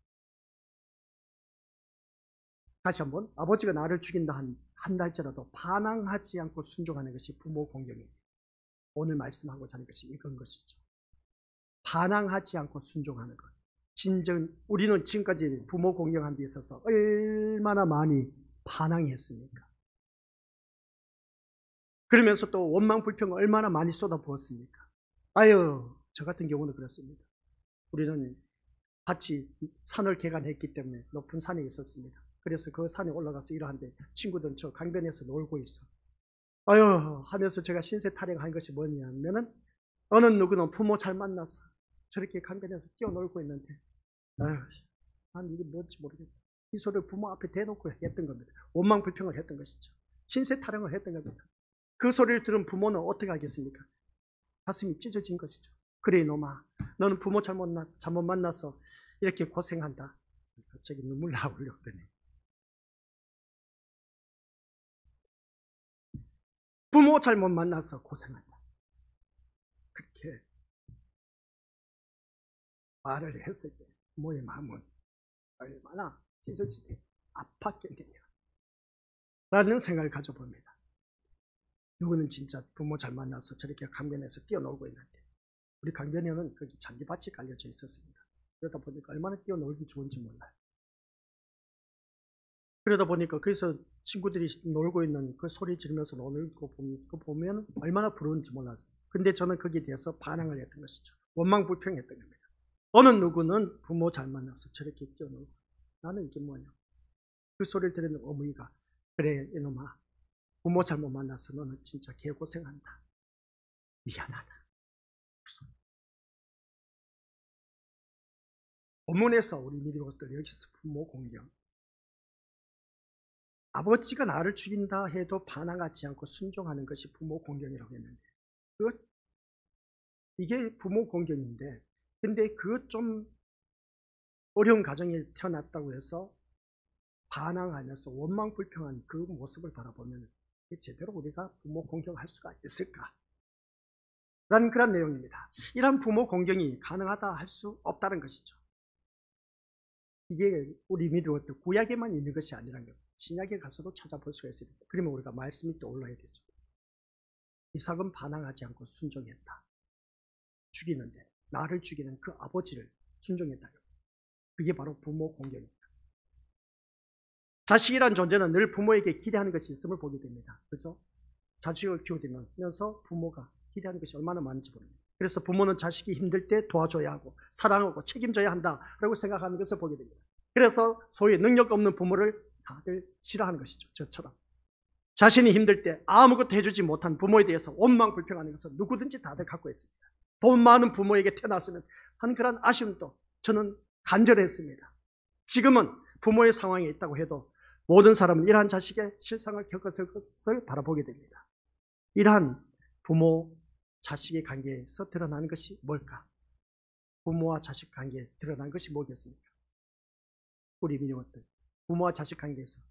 다시 한번 아버지가 나를 죽인다 한달째라도 반항하지 않고 순종하는 것이 부모 공경입니다. 오늘 말씀하고자 하는 것이 이건 것이죠. 반항하지 않고 순종하는 것. 진정 우리는 지금까지 부모 공경한 데 있어서 얼마나 많이 반항했습니까? 그러면서 또 원망 불평을 얼마나 많이 쏟아부었습니까? 아유, 저 같은 경우는 그렇습니다. 우리는 같이 산을 개간했기 때문에 높은 산에 있었습니다. 그래서 그 산에 올라가서 일하는데 친구들은 저 강변에서 놀고 있어. 아유 하면서 제가 신세 타령한 것이 뭐냐면은 어느 누구는 부모 잘 만나서 저렇게 강변에서 뛰어놀고 있는데 아유 난 이게 뭔지 모르겠다. 이 소리를 부모 앞에 대놓고 했던 겁니다. 원망 불평을 했던 것이죠. 신세 타령을 했던 겁니다. 그 소리를 들은 부모는 어떻게 하겠습니까? 가슴이 찢어진 것이죠. 그래 이놈아 너는 부모 잘못 만나서 이렇게 고생한다. 갑자기 눈물 나오려고 그러네. 부모 잘못 만나서 고생한다. 그렇게 말을 했을 때 부모의 마음은 얼마나 찢어지게 아팠겠느냐 라는 생각을 가져봅니다. 누구는 진짜 부모 잘 만나서 저렇게 강변에서 뛰어놀고 있는데 우리 강변에는 거기 잔디밭이 깔려져 있었습니다. 그러다 보니까 얼마나 뛰어놀기 좋은지 몰라요. 그러다 보니까 거기서 친구들이 놀고 있는 그 소리 지르면서 노는 거 보면 얼마나 부러운지 몰랐어요. 근데 저는 거기에 대해서 반항을 했던 것이죠. 원망 불평했던 겁니다. 어느 누구는 부모 잘 만나서 저렇게 뛰어놀고 나는 이게 뭐냐. 그 소리를 들으는 어머니가 그래 이놈아 부모 잘못 만나서 너는 진짜 개고생한다. 미안하다. 본문에서 우리 미리고스들 여기서 부모 공경 아버지가 나를 죽인다 해도 반항하지 않고 순종하는 것이 부모 공경이라고 했는데 이게 부모 공경인데 근데 그 좀 어려운 가정에 태어났다고 해서 반항하면서 원망 불평한 그 모습을 바라보면 제대로 우리가 부모 공경할 수가 있을까? 라는 그런 내용입니다. 이런 부모 공경이 가능하다 할 수 없다는 것이죠. 이게 우리 믿음의 구약에만 있는 것이 아니라는 것. 신약에 가서도 찾아볼 수가 있습니다. 그러면 우리가 말씀이 또 올라야 되죠. 이삭은 반항하지 않고 순종했다. 죽이는데 나를 죽이는 그 아버지를 순종했다. 그게 바로 부모 공경입니다. 자식이란 존재는 늘 부모에게 기대하는 것이 있음을 보게 됩니다. 그렇죠? 자식을 키우면서 부모가 기대하는 것이 얼마나 많은지 모릅니다. 그래서 부모는 자식이 힘들 때 도와줘야 하고 사랑하고 책임져야 한다라고 생각하는 것을 보게 됩니다. 그래서 소위 능력 없는 부모를 다들 싫어하는 것이죠. 저처럼. 자신이 힘들 때 아무것도 해주지 못한 부모에 대해서 원망 불평하는 것은 누구든지 다들 갖고 있습니다. 돈 많은 부모에게 태어났으면 하는 그런 아쉬움도 저는 간절했습니다. 지금은 부모의 상황에 있다고 해도 모든 사람은 이러한 자식의 실상을 겪었을 것을 바라보게 됩니다. 이러한 부모, 자식의 관계에서 드러나는 것이 뭘까? 부모와 자식 관계에 드러난 것이 뭐겠습니까? 우리 민족들 부모와 자식 관계에서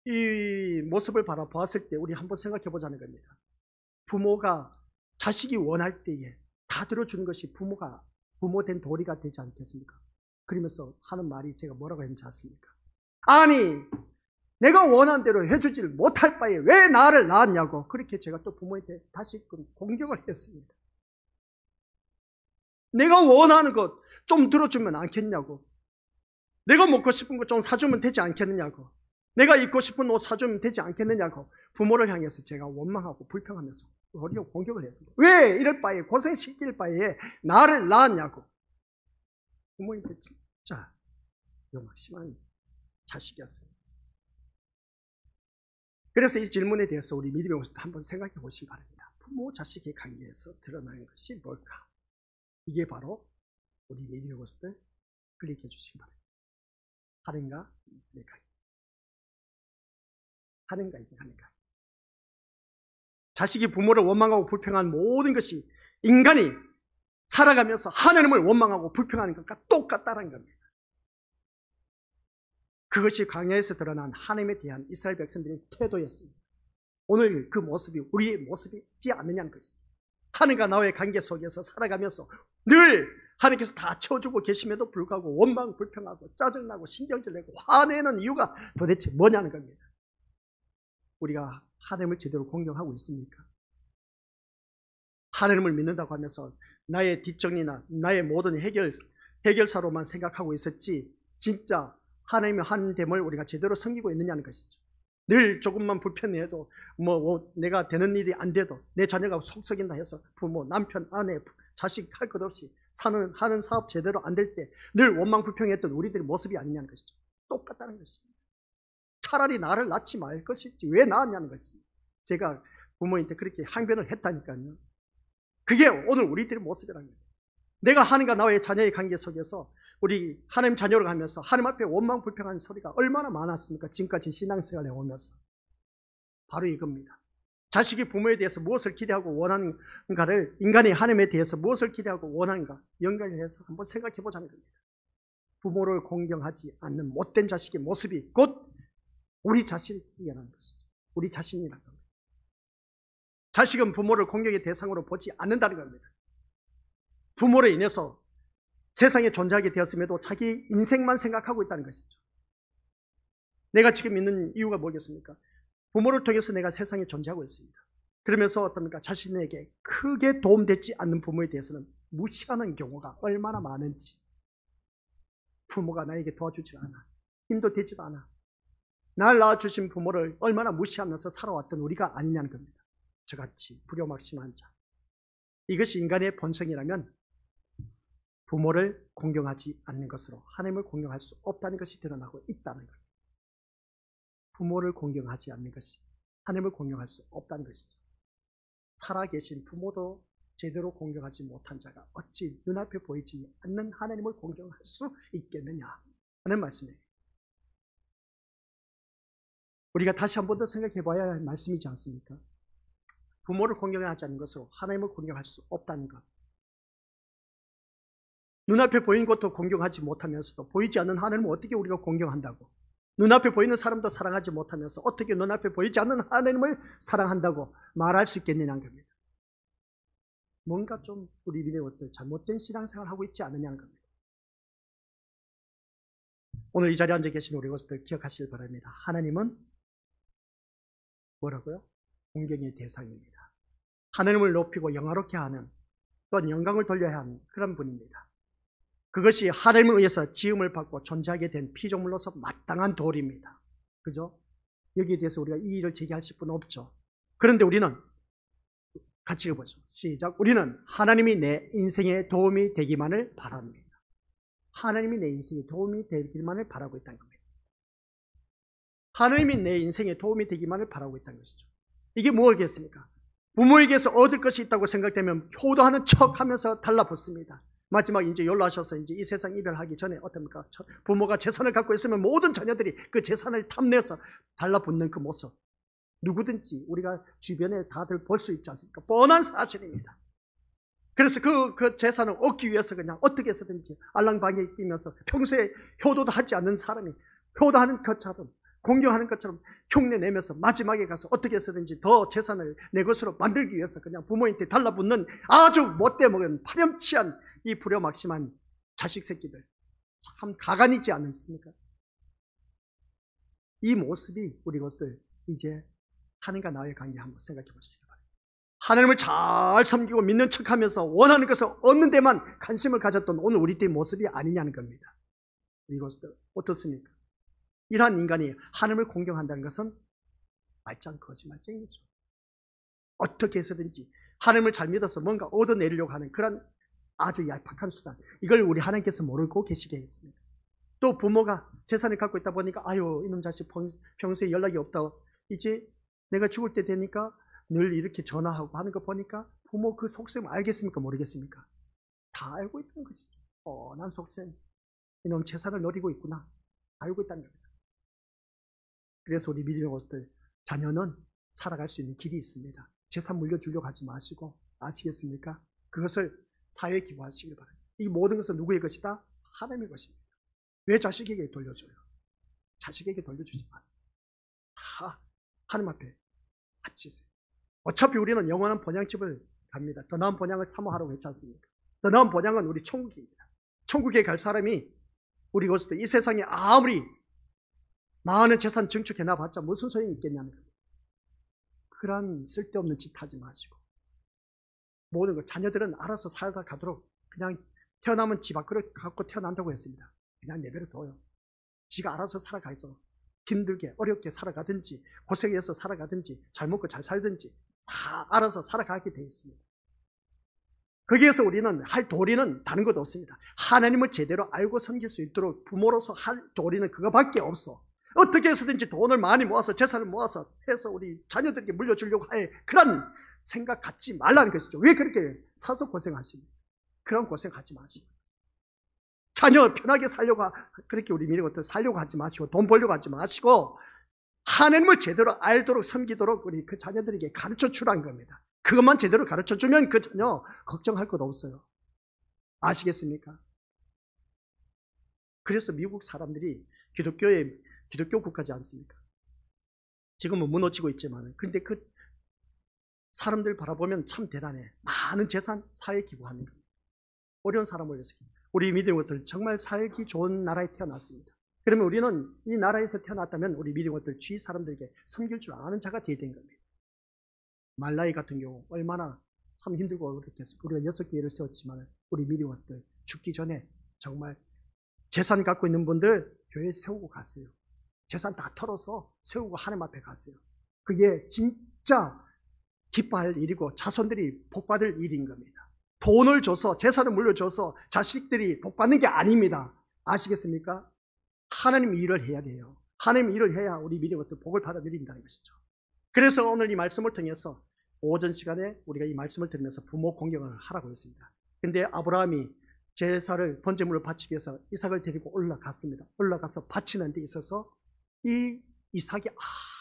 이 모습을 바라보았을 때 우리 한번 생각해 보자는 겁니다. 부모가 자식이 원할 때에 다 들어주는 것이 부모 된 도리가 되지 않겠습니까? 그러면서 하는 말이 제가 뭐라고 했는지 아십니까? 아니 내가 원하는 대로 해주지를 못할 바에 왜 나를 낳았냐고 그렇게 제가 또 부모한테 다시금 공격을 했습니다. 내가 원하는 것 좀 들어주면 않겠냐고, 내가 먹고 싶은 것 좀 사주면 되지 않겠느냐고, 내가 입고 싶은 옷 사주면 되지 않겠느냐고 부모를 향해서 제가 원망하고 불평하면서 어리고 공격을 했습니다. 왜 이럴 바에 고생시킬 바에 나를 낳았냐고. 부모님들 진짜 요막심한 자식이었어요. 그래서 이 질문에 대해서 우리 믿음의 모습도 한번 생각해 보시기 바랍니다. 부모 자식의 관계에서 드러나는 것이 뭘까? 이게 바로 우리 믿음의 것들 클릭해 주시기 바랍니다. 하는가 인간의 관계. 하는가 인간의 관계. 자식이 부모를 원망하고 불평한 모든 것이 인간이 살아가면서 하나님을 원망하고 불평하는 것과 똑같다는 겁니다. 그것이 광야에서 드러난 하나님에 대한 이스라엘 백성들의 태도였습니다. 오늘 그 모습이 우리의 모습이지 않느냐는 것이죠. 하나님과 나와의 관계 속에서 살아가면서 늘 하나님께서 다 채워주고 계심에도 불구하고 원망, 불평하고 짜증나고 신경질 내고 화내는 이유가 도대체 뭐냐는 겁니다. 우리가 하나님을 제대로 공경하고 있습니까? 하나님을 믿는다고 하면서 나의 뒷정리나 나의 모든 해결사로만 생각하고 있었지 진짜 하나님의 하나됨을 우리가 제대로 섬기고 있느냐는 것이죠. 늘 조금만 불편해도 내가 되는 일이 안 돼도 내 자녀가 속 썩인다 해서 부모, 남편, 아내, 자식 할 것 없이 하는 사업 제대로 안 될 때 늘 원망 불평했던 우리들의 모습이 아니냐는 것이죠. 똑같다는 것입니다. 차라리 나를 낳지 말 것이지 왜 낳았냐는 것입니다. 제가 부모님한테 그렇게 항변을 했다니까요. 그게 오늘 우리들의 모습이라는 거예요. 내가 하나님과 나와의 자녀의 관계 속에서 우리 하나님 자녀로 가면서 하나님 앞에 원망 불평하는 소리가 얼마나 많았습니까? 지금까지 신앙생활에 오면서. 바로 이겁니다. 자식이 부모에 대해서 무엇을 기대하고 원하는가를 인간이 하나님에 대해서 무엇을 기대하고 원하는가 연결해서 한번 생각해 보자는 겁니다. 부모를 공경하지 않는 못된 자식의 모습이 곧 우리 자신이라는 것이죠. 우리 자신이라는 겁니다. 자식은 부모를 공경의 대상으로 보지 않는다는 겁니다. 부모로 인해서 세상에 존재하게 되었음에도 자기 인생만 생각하고 있다는 것이죠. 내가 지금 있는 이유가 뭐겠습니까? 부모를 통해서 내가 세상에 존재하고 있습니다. 그러면서 어떻습니까? 자신에게 크게 도움되지 않는 부모에 대해서는 무시하는 경우가 얼마나 많은지. 부모가 나에게 도와주지 않아. 힘도 되지도 않아. 날 낳아주신 부모를 얼마나 무시하면서 살아왔던 우리가 아니냐는 겁니다. 저같이 불효막심한 자. 이것이 인간의 본성이라면 부모를 공경하지 않는 것으로 하나님을 공경할 수 없다는 것이 드러나고 있다는 것. 부모를 공경하지 않는 것이 하나님을 공경할 수 없다는 것이죠. 살아계신 부모도 제대로 공경하지 못한 자가 어찌 눈앞에 보이지 않는 하나님을 공경할 수 있겠느냐 하는 말씀이에요. 우리가 다시 한 번 더 생각해 봐야 할 말씀이지 않습니까? 부모를 공경하지 않는 것으로 하나님을 공경할 수 없다는 것. 눈앞에 보이는 것도 공경하지 못하면서도 보이지 않는 하나님을 어떻게 우리가 공경한다고? 눈앞에 보이는 사람도 사랑하지 못하면서 어떻게 눈앞에 보이지 않는 하나님을 사랑한다고 말할 수 있겠느냐는 겁니다. 뭔가 좀 우리 믿음의 것들 잘못된 신앙생활을 하고 있지 않느냐는 겁니다. 오늘 이 자리에 앉아 계신 우리 것들 기억하시길 바랍니다. 하나님은 뭐라고요? 공경의 대상입니다. 하나님을 높이고 영화롭게 하는 또한 영광을 돌려야 하는 그런 분입니다. 그것이 하나님을 위해서 지음을 받고 존재하게 된 피조물로서 마땅한 도리입니다. 그죠? 여기에 대해서 우리가 이의를 제기하실 분 없죠. 그런데 우리는 같이 읽어보죠. 시작. 우리는 하나님이 내 인생에 도움이 되기만을 바랍니다. 하나님이 내 인생에 도움이 되기만을 바라고 있다는 겁니다. 하나님이 내 인생에 도움이 되기만을 바라고 있다는 것이죠. 이게 무엇이겠습니까? 부모에게서 얻을 것이 있다고 생각되면 효도하는 척 하면서 달라붙습니다. 마지막 이제 연로하셔서 이제 이 세상 이별하기 전에 어떻습니까? 부모가 재산을 갖고 있으면 모든 자녀들이 그 재산을 탐내서 달라붙는 그 모습. 누구든지 우리가 주변에 다들 볼 수 있지 않습니까? 뻔한 사실입니다. 그래서 그 재산을 얻기 위해서 그냥 어떻게 해서든지 알랑방에 끼면서 평소에 효도도 하지 않는 사람이 효도하는 것처럼 공경하는 것처럼 흉내내면서 마지막에 가서 어떻게 해서든지 더 재산을 내 것으로 만들기 위해서 그냥 부모님한테 달라붙는 아주 못돼먹은 파렴치한 이 불효막심한 자식 새끼들 참 가관이지 않습니까? 이 모습이 우리 것들 이제 하나님과 나의 관계 한번 생각해 보시기 바랍니다. 하나님을 잘 섬기고 믿는 척하면서 원하는 것을 얻는 데만 관심을 가졌던 오늘 우리들의 모습이 아니냐는 겁니다. 우리 것들 어떻습니까? 이러한 인간이 하나님을 공경한다는 것은 말짱 거짓말쟁이죠. 어떻게 해서든지 하나님을 잘 믿어서 뭔가 얻어내려고 하는 그런 아주 얄팍한 수단. 이걸 우리 하나님께서 모르고 계시겠습니다. 또 부모가 재산을 갖고 있다 보니까 아유 이놈 자식 평소에 연락이 없다. 이제 내가 죽을 때 되니까 늘 이렇게 전화하고 하는 거 보니까 부모 그 속셈을 알겠습니까? 모르겠습니까? 다 알고 있다는 것이죠. 뻔한 속셈. 이놈 재산을 노리고 있구나. 알고 있다는 겁니다. 그래서 우리 믿음의 것들, 자녀는 살아갈 수 있는 길이 있습니다. 재산 물려주려고 하지 마시고, 아시겠습니까? 그것을 사회에 기부하시길 바랍니다. 이 모든 것은 누구의 것이다? 하나님의 것입니다. 왜 자식에게 돌려줘요? 자식에게 돌려주지 마세요. 다 하나님 앞에 바치세요. 어차피 우리는 영원한 번향집을 갑니다. 더 나은 번향을 사모하라고 했지 않습니까? 더 나은 번향은 우리 천국입니다. 천국에 갈 사람이 우리 것도 이 세상에 아무리 많은 재산 증축해놔봤자 무슨 소용이 있겠냐는 겁니다. 그런 쓸데없는 짓 하지 마시고, 모든 것, 자녀들은 알아서 살다 가도록 그냥 태어나면 집 밖으로 갖고 태어난다고 했습니다. 그냥 내버려 둬요. 지가 알아서 살아가도록, 힘들게 어렵게 살아가든지 고생해서 살아가든지 잘 먹고 잘 살든지 다 알아서 살아가게 돼 있습니다. 거기에서 우리는 할 도리는 다른 것 없습니다. 하나님을 제대로 알고 섬길 수 있도록 부모로서 할 도리는 그거밖에 없어. 어떻게 해서든지 돈을 많이 모아서 재산을 모아서 해서 우리 자녀들에게 물려주려고 할 그런 생각 갖지 말라는 것이죠. 왜 그렇게 사서 고생하십니까? 그런 고생하지 마시고, 자녀 편하게 살려고, 그렇게 우리 미래 것들 살려고 하지 마시고, 돈 벌려고 하지 마시고, 하나님을 제대로 알도록 섬기도록 우리 그 자녀들에게 가르쳐 주라는 겁니다. 그것만 제대로 가르쳐 주면 그 자녀 걱정할 것 없어요. 아시겠습니까? 그래서 미국 사람들이 기독교 국가지 않습니까? 지금은 무너지고 있지만, 근데 그 사람들 바라보면 참 대단해. 많은 재산 사회에 기부하는 겁니다. 어려운 사람을 위해서. 우리 믿음의 것들 정말 살기 좋은 나라에 태어났습니다. 그러면 우리는 이 나라에서 태어났다면 우리 믿음의 것들 주위 사람들에게 섬길 줄 아는 자가 되어야 된 겁니다. 말라이 같은 경우 얼마나 참 힘들고 어렵겠습니까? 우리가 6개를 세웠지만 우리 믿음의 것들 죽기 전에 정말 재산 갖고 있는 분들 교회에 세우고 가세요. 재산 다 털어서 세우고 하나님 앞에 가세요. 그게 진짜 기뻐할 일이고 자손들이 복받을 일인 겁니다. 돈을 줘서 재산을 물려줘서 자식들이 복받는 게 아닙니다. 아시겠습니까? 하나님 일을 해야 돼요. 하나님 일을 해야 우리 믿음의 것들 복을 받아 누린다는 것이죠. 그래서 오늘 이 말씀을 통해서 오전 시간에 우리가 이 말씀을 들으면서 부모 공경을 하라고 했습니다. 근데 아브라함이 제사를 번제물을 바치기 위해서 이삭을 데리고 올라갔습니다. 올라가서 바치는 데 있어서 이 이삭이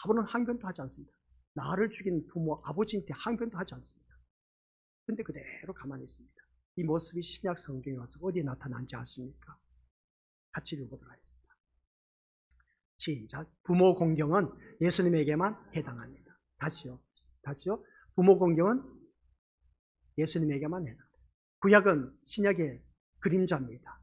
아무런 항변도 하지 않습니다. 나를 죽인 부모 아버지한테 항변도 하지 않습니다. 근데 그대로 가만히 있습니다. 이 모습이 신약 성경에 와서 어디에 나타난지 아십니까? 같이 읽어보도록 하겠습니다. 시작. 부모 공경은 예수님에게만 해당합니다. 다시요. 부모 공경은 예수님에게만 해당합니다. 구약은 신약의 그림자입니다.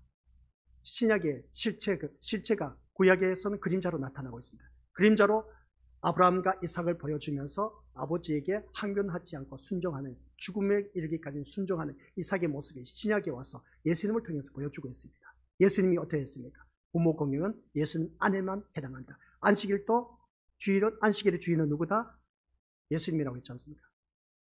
신약의 실체가 구약에서는 그림자로 나타나고 있습니다. 그림자로 아브라함과 이삭을 보여주면서 아버지에게 항변하지 않고 순종하는, 죽음에 이르기까지 순종하는 이삭의 모습이 신약에 와서 예수님을 통해서 보여주고 있습니다. 예수님이 어떻게 했습니까? 부모 공경은 예수님 안에만 해당한다. 안식일의 주인은 누구다? 예수님이라고 했지 않습니까?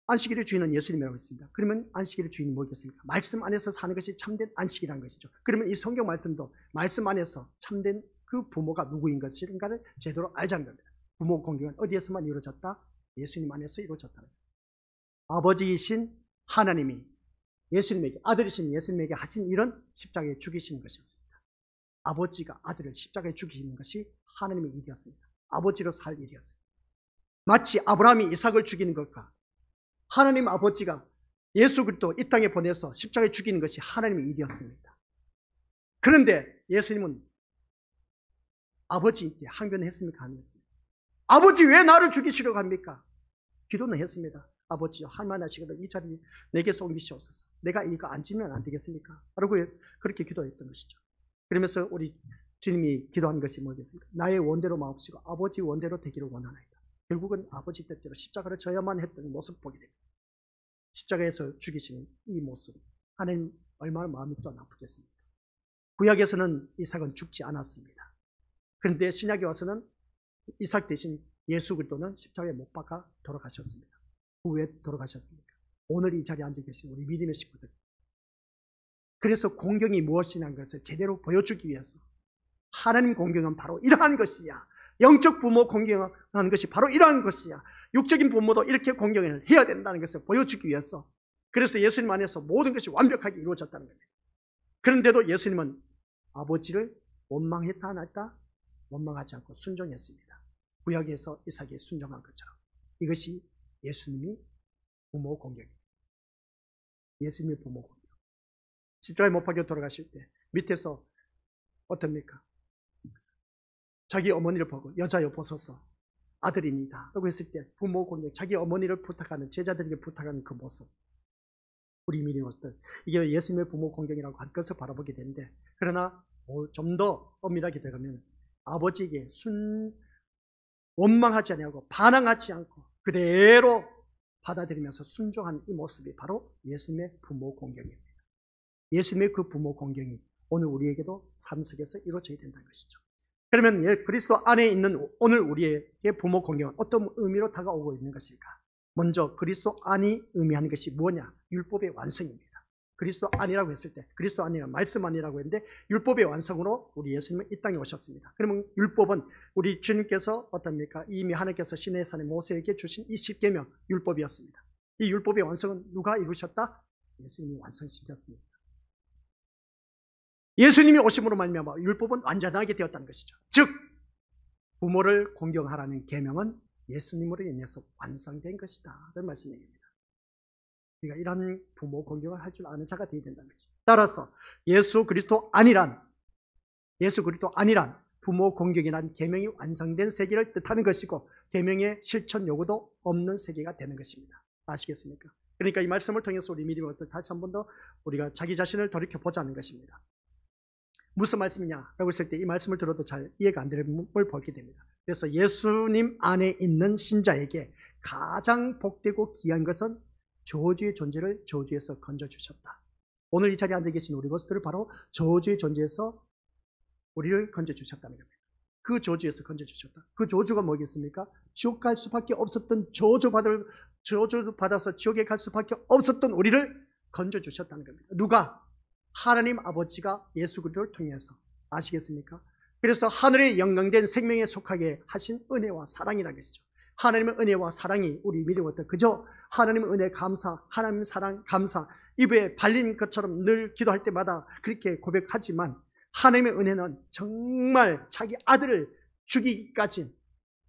안식일의 주인은 예수님이라고 했습니다. 그러면 안식일의 주인이 뭐겠습니까? 말씀 안에서 사는 것이 참된 안식이라는 것이죠. 그러면 이 성경 말씀도 말씀 안에서 참된 그 부모가 누구인 것인가를 제대로 알자는 겁니다. 부모 공경은 어디에서만 이루어졌다? 예수님 안에서 이루어졌다는 겁니다. 아버지이신 하나님이 예수님에게, 아들이신 예수님에게 하신 일은 십자가에 죽이시는 것이었습니다. 아버지가 아들을 십자가에 죽이시는 것이 하나님의 일이었습니다. 아버지로 살 일이었습니다. 마치 아브라함이 이삭을 죽이는 것과 하나님 아버지가 예수 그리스도 이 땅에 보내서 십자가에 죽이는 것이 하나님의 일이었습니다. 그런데 예수님은 아버지께 항변했습니까? 안 했습니까? 아버지 왜 나를 죽이시려고 합니까? 기도는 했습니다. 아버지 할만하시거든 이 자리 내게서 옮기시옵소서. 내가 이거 앉으면 안 되겠습니까? 라고 그렇게 기도했던 것이죠. 그러면서 우리 주님이 기도한 것이 뭐겠습니까? 나의 원대로 마옵시고 아버지 원대로 되기를 원하나이다. 결국은 아버지 뜻대로 십자가를 져야만 했던 모습 보게 됩니다. 십자가에서 죽이시는 이 모습, 하나님 얼마나 마음이 또 나쁘겠습니까? 구약에서는 이삭은 죽지 않았습니다. 그런데 신약에 와서는 이삭 대신 예수 그리스도는 십자가에 못 박아 돌아가셨습니다. 왜 돌아가셨습니까? 오늘 이 자리에 앉아 계신 우리 믿음의 식구들. 그래서 공경이 무엇이냐는 것을 제대로 보여주기 위해서 하나님 공경은 바로 이러한 것이야. 영적 부모 공경하는 것이 바로 이러한 것이야. 육적인 부모도 이렇게 공경을 해야 된다는 것을 보여주기 위해서, 그래서 예수님 안에서 모든 것이 완벽하게 이루어졌다는 겁니다. 그런데도 예수님은 아버지를 원망했다 안 했다? 원망하지 않고 순종했습니다. 구약에서 이삭이 순종한 것처럼. 이것이 예수님이 부모 공경입니다. 예수님의 부모 공경. 십자가에 못 박혀 돌아가실 때 밑에서 어떻습니까? 자기 어머니를 보고 여자여 보소서 아들입니다 라고 했을 때 부모 공경, 자기 어머니를 부탁하는, 제자들에게 부탁하는 그 모습, 우리 믿음으로서 이게 예수님의 부모 공경이라고 할 것을 바라보게 되는데, 그러나 좀 더 엄밀하게 들어가면 아버지에게 원망하지 아니하고 반항하지 않고 그대로 받아들이면서 순종한 이 모습이 바로 예수님의 부모 공경입니다. 예수님의 그 부모 공경이 오늘 우리에게도 삶 속에서 이루어져야 된다는 것이죠. 그러면 그리스도 안에 있는 오늘 우리에게 부모 공경은 어떤 의미로 다가오고 있는 것일까? 먼저 그리스도 안이 의미하는 것이 뭐냐? 율법의 완성입니다. 그리스도 안이라고 했을 때, 그리스도 안이란 말씀 안이라고 했는데 율법의 완성으로 우리 예수님은 이 땅에 오셨습니다. 그러면 율법은 우리 주님께서 어떻습니까? 이미 하나님께서 시내산에 모세에게 주신 이 10계명 율법이었습니다. 이 율법의 완성은 누가 이루셨다? 예수님이 완성시켰습니다. 예수님이 오심으로 말미암아 율법은 완전하게 되었다는 것이죠. 즉 부모를 공경하라는 계명은 예수님으로 인해서 완성된 것이다 라는 말씀입니다. 우리가 이런 부모 공경을 할 줄 아는 자가 되어야 된다는 것이죠. 따라서 예수 그리스도 안이란 부모 공경이란 계명이 완성된 세계를 뜻하는 것이고, 계명의 실천 요구도 없는 세계가 되는 것입니다. 아시겠습니까? 그러니까 이 말씀을 통해서 우리 믿음을 다시 한 번 더 우리가 자기 자신을 돌이켜보자는 것입니다. 무슨 말씀이냐라고 했을 때 이 말씀을 들어도 잘 이해가 안 되는 걸 보게 됩니다. 그래서 예수님 안에 있는 신자에게 가장 복되고 귀한 것은 저주의 존재를 저주에서 건져주셨다. 오늘 이 자리에 앉아 계신 우리 것들을 바로 저주의 존재에서 우리를 건져주셨다는 겁니다. 그 저주에서 건져주셨다. 그 저주가 뭐겠습니까? 지옥 갈 수밖에 없었던 저주받아서 지옥에 갈 수밖에 없었던 우리를 건져주셨다는 겁니다. 누가? 하나님 아버지가 예수 그리스도를 통해서. 아시겠습니까? 그래서 하늘의 영광된 생명에 속하게 하신 은혜와 사랑이라는 것이죠. 하나님의 은혜와 사랑이 우리 믿음을 그저 하나님의 은혜 감사, 하나님의 사랑 감사, 입에 발린 것처럼 늘 기도할 때마다 그렇게 고백하지만, 하나님의 은혜는 정말 자기 아들을 주기까지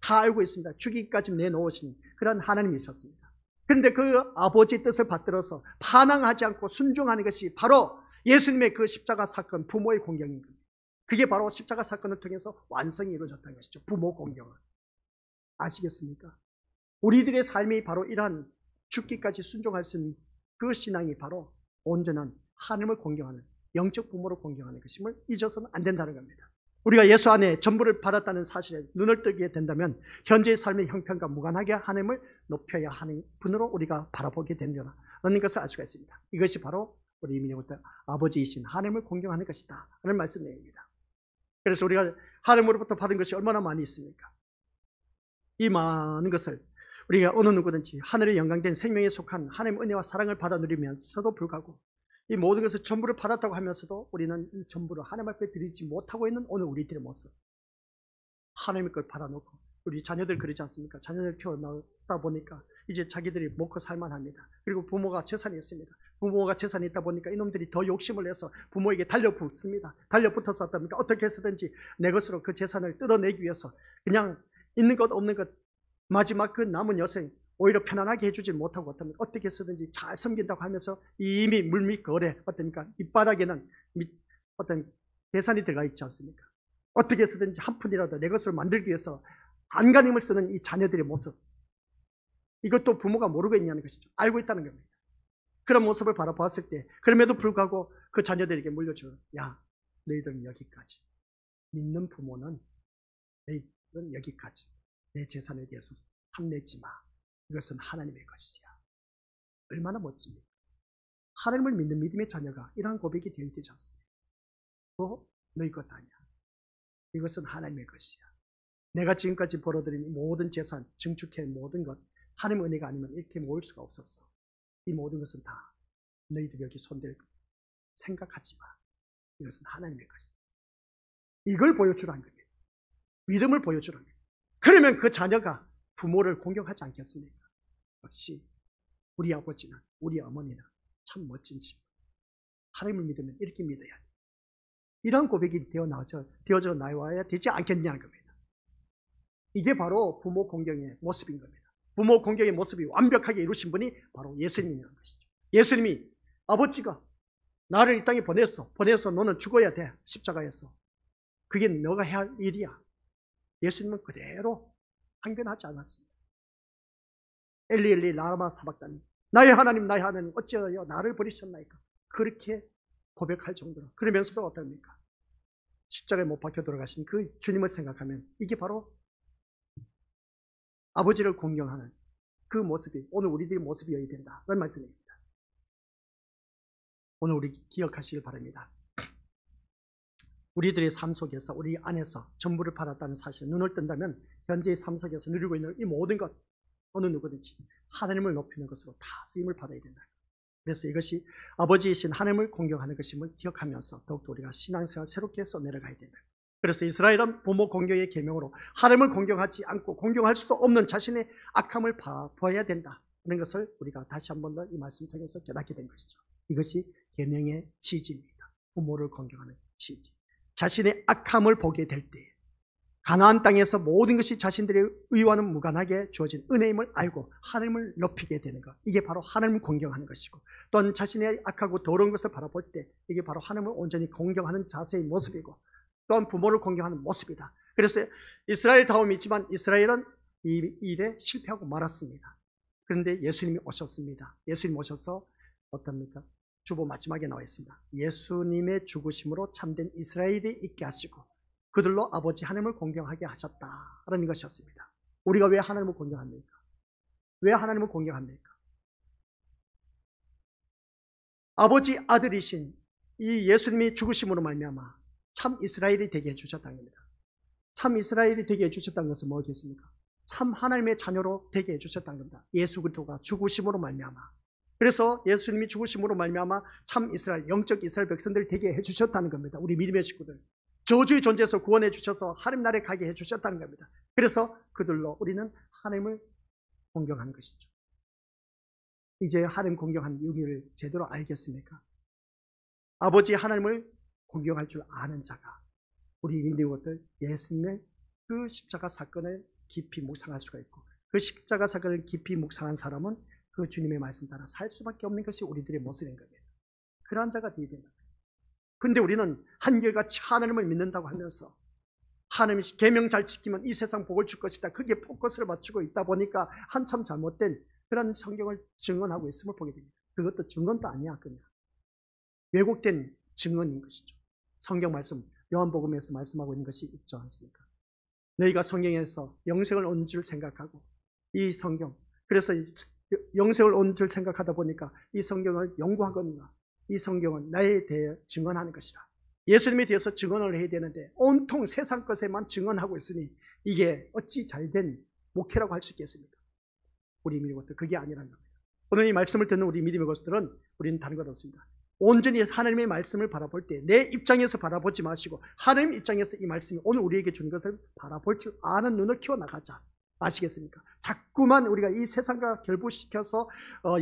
다 알고 있습니다. 주기까지 내놓으신 그런 하나님이 있었습니다. 그런데 그 아버지의 뜻을 받들어서 반항하지 않고 순종하는 것이 바로 예수님의 그 십자가 사건, 부모의 공경인 겁니다. 그게 바로 십자가 사건을 통해서 완성이 이루어졌다는 것이죠. 부모 공경은. 아시겠습니까? 우리들의 삶이 바로 이러한 죽기까지 순종할 수 있는 그 신앙이 바로 온전한 하나님을 공경하는, 영적 부모를 공경하는 것임을 잊어서는 안 된다는 겁니다. 우리가 예수 안에 전부를 받았다는 사실에 눈을 뜨게 된다면 현재의 삶의 형편과 무관하게 하나님을 높여야 하는 분으로 우리가 바라보게 된다는 것을 알 수가 있습니다. 이것이 바로 우리 이민영부터 아버지이신 하나님을 공경하는 것이다 라는 말씀입니다. 그래서 우리가 하나님으로부터 받은 것이 얼마나 많이 있습니까? 이 많은 것을 우리가 어느 누구든지 하늘의 영광된 생명에 속한 하나님의 은혜와 사랑을 받아 누리면서도 불구하고 이 모든 것을 전부를 받았다고 하면서도 우리는 이 전부를 하나님 앞에 드리지 못하고 있는 오늘 우리들의 모습, 하나님의 걸 받아놓고, 우리 자녀들 그러지 않습니까? 자녀들 키워나다 보니까 이제 자기들이 먹고 살만합니다. 그리고 부모가 재산이 있습니다. 부모가 재산이 있다 보니까 이놈들이 더 욕심을 내서 부모에게 달려붙습니다. 달려붙어서 어떻게 해서든지 내 것으로 그 재산을 뜯어내기 위해서 그냥 있는 것 없는 것 마지막 그 남은 여생 오히려 편안하게 해주지 못하고 어떻게 해서든지 잘 섬긴다고 하면서 이미 물밑 거래, 어떠니까 밑바닥에는 어떤 계산이 들어가 있지 않습니까? 어떻게 해서든지 한 푼이라도 내 것으로 만들기 위해서 안간힘을 쓰는 이 자녀들의 모습, 이것도 부모가 모르고 있냐는 것이죠. 알고 있다는 겁니다. 그런 모습을 바라보았을 때 그럼에도 불구하고 그 자녀들에게 물려주는, 야, 너희들은 여기까지, 믿는 부모는 너희들은 여기까지, 내 재산에 대해서 탐내지 마, 이것은 하나님의 것이야. 얼마나 멋집니까? 하나님을 믿는 믿음의 자녀가 이러한 고백이 되어야 되지 않습니까? 너희 것 아니야, 이것은 하나님의 것이야. 내가 지금까지 벌어들인 모든 재산, 증축한 모든 것, 하나님의 은혜가 아니면 이렇게 모을 수가 없었어. 이 모든 것은 다 너희들이 여기 손댈 생각하지 마, 이것은 하나님의 것이야. 이걸 보여주라는 거예요. 믿음을 보여주라는 거예요. 그러면 그 자녀가 부모를 공경하지 않겠습니까? 역시 우리 아버지는, 우리 어머니는 참 멋진 집. 하나님을 믿으면 이렇게 믿어야 돼. 이런 고백이 되어져 나와야 되지 않겠냐는 겁니다. 이게 바로 부모 공경의 모습인 겁니다. 부모 공경의 모습이 완벽하게 이루신 분이 바로 예수님이라는 것이죠. 예수님이 아버지가 나를 이 땅에 보내서 너는 죽어야 돼. 십자가에서. 그게 너가 해야 할 일이야. 예수님은 그대로 항변하지 않았습니다. 엘리 엘리 라마 사박다니, 나의 하나님 어찌하여 나를 버리셨나이까. 그렇게 고백할 정도로. 그러면서도 어떻습니까? 십자가에 못 박혀 돌아가신 그 주님을 생각하면 이게 바로 아버지를 공경하는 그 모습이 오늘 우리들의 모습이어야 된다. 그런 말씀입니다. 오늘 우리 기억하시길 바랍니다. 우리들의 삶 속에서 우리 안에서 전부를 받았다는 사실, 눈을 뜬다면 현재의 삶 속에서 누리고 있는 이 모든 것, 어느 누구든지 하나님을 높이는 것으로 다 쓰임을 받아야 된다. 그래서 이것이 아버지이신 하나님을 공경하는 것임을 기억하면서 더욱더 우리가 신앙생활 새롭게 해서 내려가야 된다. 그래서 이스라엘은 부모 공경의 계명으로 하나님을 공경하지 않고 공경할 수도 없는 자신의 악함을 보아야 된다. 그런 것을 우리가 다시 한 번 더 이 말씀을 통해서 깨닫게 된 것이죠. 이것이 계명의 지지입니다. 부모를 공경하는 지지. 자신의 악함을 보게 될 때 가나안 땅에서 모든 것이 자신들의 의와는 무관하게 주어진 은혜임을 알고 하나님을 높이게 되는 것, 이게 바로 하나님을 공경하는 것이고, 또한 자신의 악하고 더러운 것을 바라볼 때 이게 바로 하나님을 온전히 공경하는 자세의 모습이고, 또한 부모를 공경하는 모습이다. 그래서 이스라엘다움이지만 이스라엘은 이 일에 실패하고 말았습니다. 그런데 예수님이 오셨습니다. 예수님 오셔서 어떻습니까? 주보 마지막에 나와 있습니다. 예수님의 죽으심으로 참된 이스라엘이 있게 하시고 그들로 아버지 하나님을 공경하게 하셨다라는 것이었습니다. 우리가 왜 하나님을 공경합니까? 왜 하나님을 공경합니까? 아버지 아들이신 이 예수님이 죽으심으로 말미암아 참 이스라엘이 되게 해주셨다는 겁니다. 참 이스라엘이 되게 해주셨다는 것은 뭐겠습니까? 참 하나님의 자녀로 되게 해주셨다는 겁니다. 예수 그리스도가 죽으심으로 말미암아. 그래서 예수님이 죽으심으로 말미암아 참 이스라엘, 영적 이스라엘 백성들 되게 해주셨다는 겁니다. 우리 믿음의 식구들. 저주의 존재에서 구원해 주셔서 하나님 나라에 가게 해주셨다는 겁니다. 그래서 그들로 우리는 하나님을 공경하는 것이죠. 이제 하나님 공경하는 의미를 제대로 알겠습니까? 아버지 하나님을 공경할 줄 아는 자가 우리 믿는 것들 예수님의 그 십자가 사건을 깊이 묵상할 수가 있고, 그 십자가 사건을 깊이 묵상한 사람은 그 주님의 말씀 따라 살 수밖에 없는 것이 우리들의 모습인 겁니다. 그러한 자가 되어야 된다는 것입니다. 그런데 우리는 한결같이 하나님을 믿는다고 하면서 하나님이 계명 잘 지키면 이 세상 복을 줄 것이다, 그게 포커스를 맞추고 있다 보니까 한참 잘못된 그런 성경을 증언하고 있음을 보게 됩니다. 그것도 증언도 아니야, 그냥 왜곡된 증언인 것이죠. 성경 말씀 요한복음에서 말씀하고 있는 것이 있지 않습니까? 너희가 성경에서 영생을 얻는 줄 생각하고 이 성경, 그래서 영생을 얻는 줄 생각하다 보니까 이 성경을 연구하거나 이 성경은 나에 대해 증언하는 것이라. 예수님에 대해서 증언을 해야 되는데 온통 세상 것에만 증언하고 있으니 이게 어찌 잘된 목회라고 할 수 있겠습니까? 우리 믿는 것들 그게 아니라는 겁니다. 오늘 이 말씀을 듣는 우리 믿음의 것들은 우리는 다른 것 없습니다. 온전히 하나님의 말씀을 바라볼 때 내 입장에서 바라보지 마시고 하나님 입장에서 이 말씀이 오늘 우리에게 주는 것을 바라볼 줄 아는 눈을 키워나가자. 아시겠습니까? 자꾸만 우리가 이 세상과 결부시켜서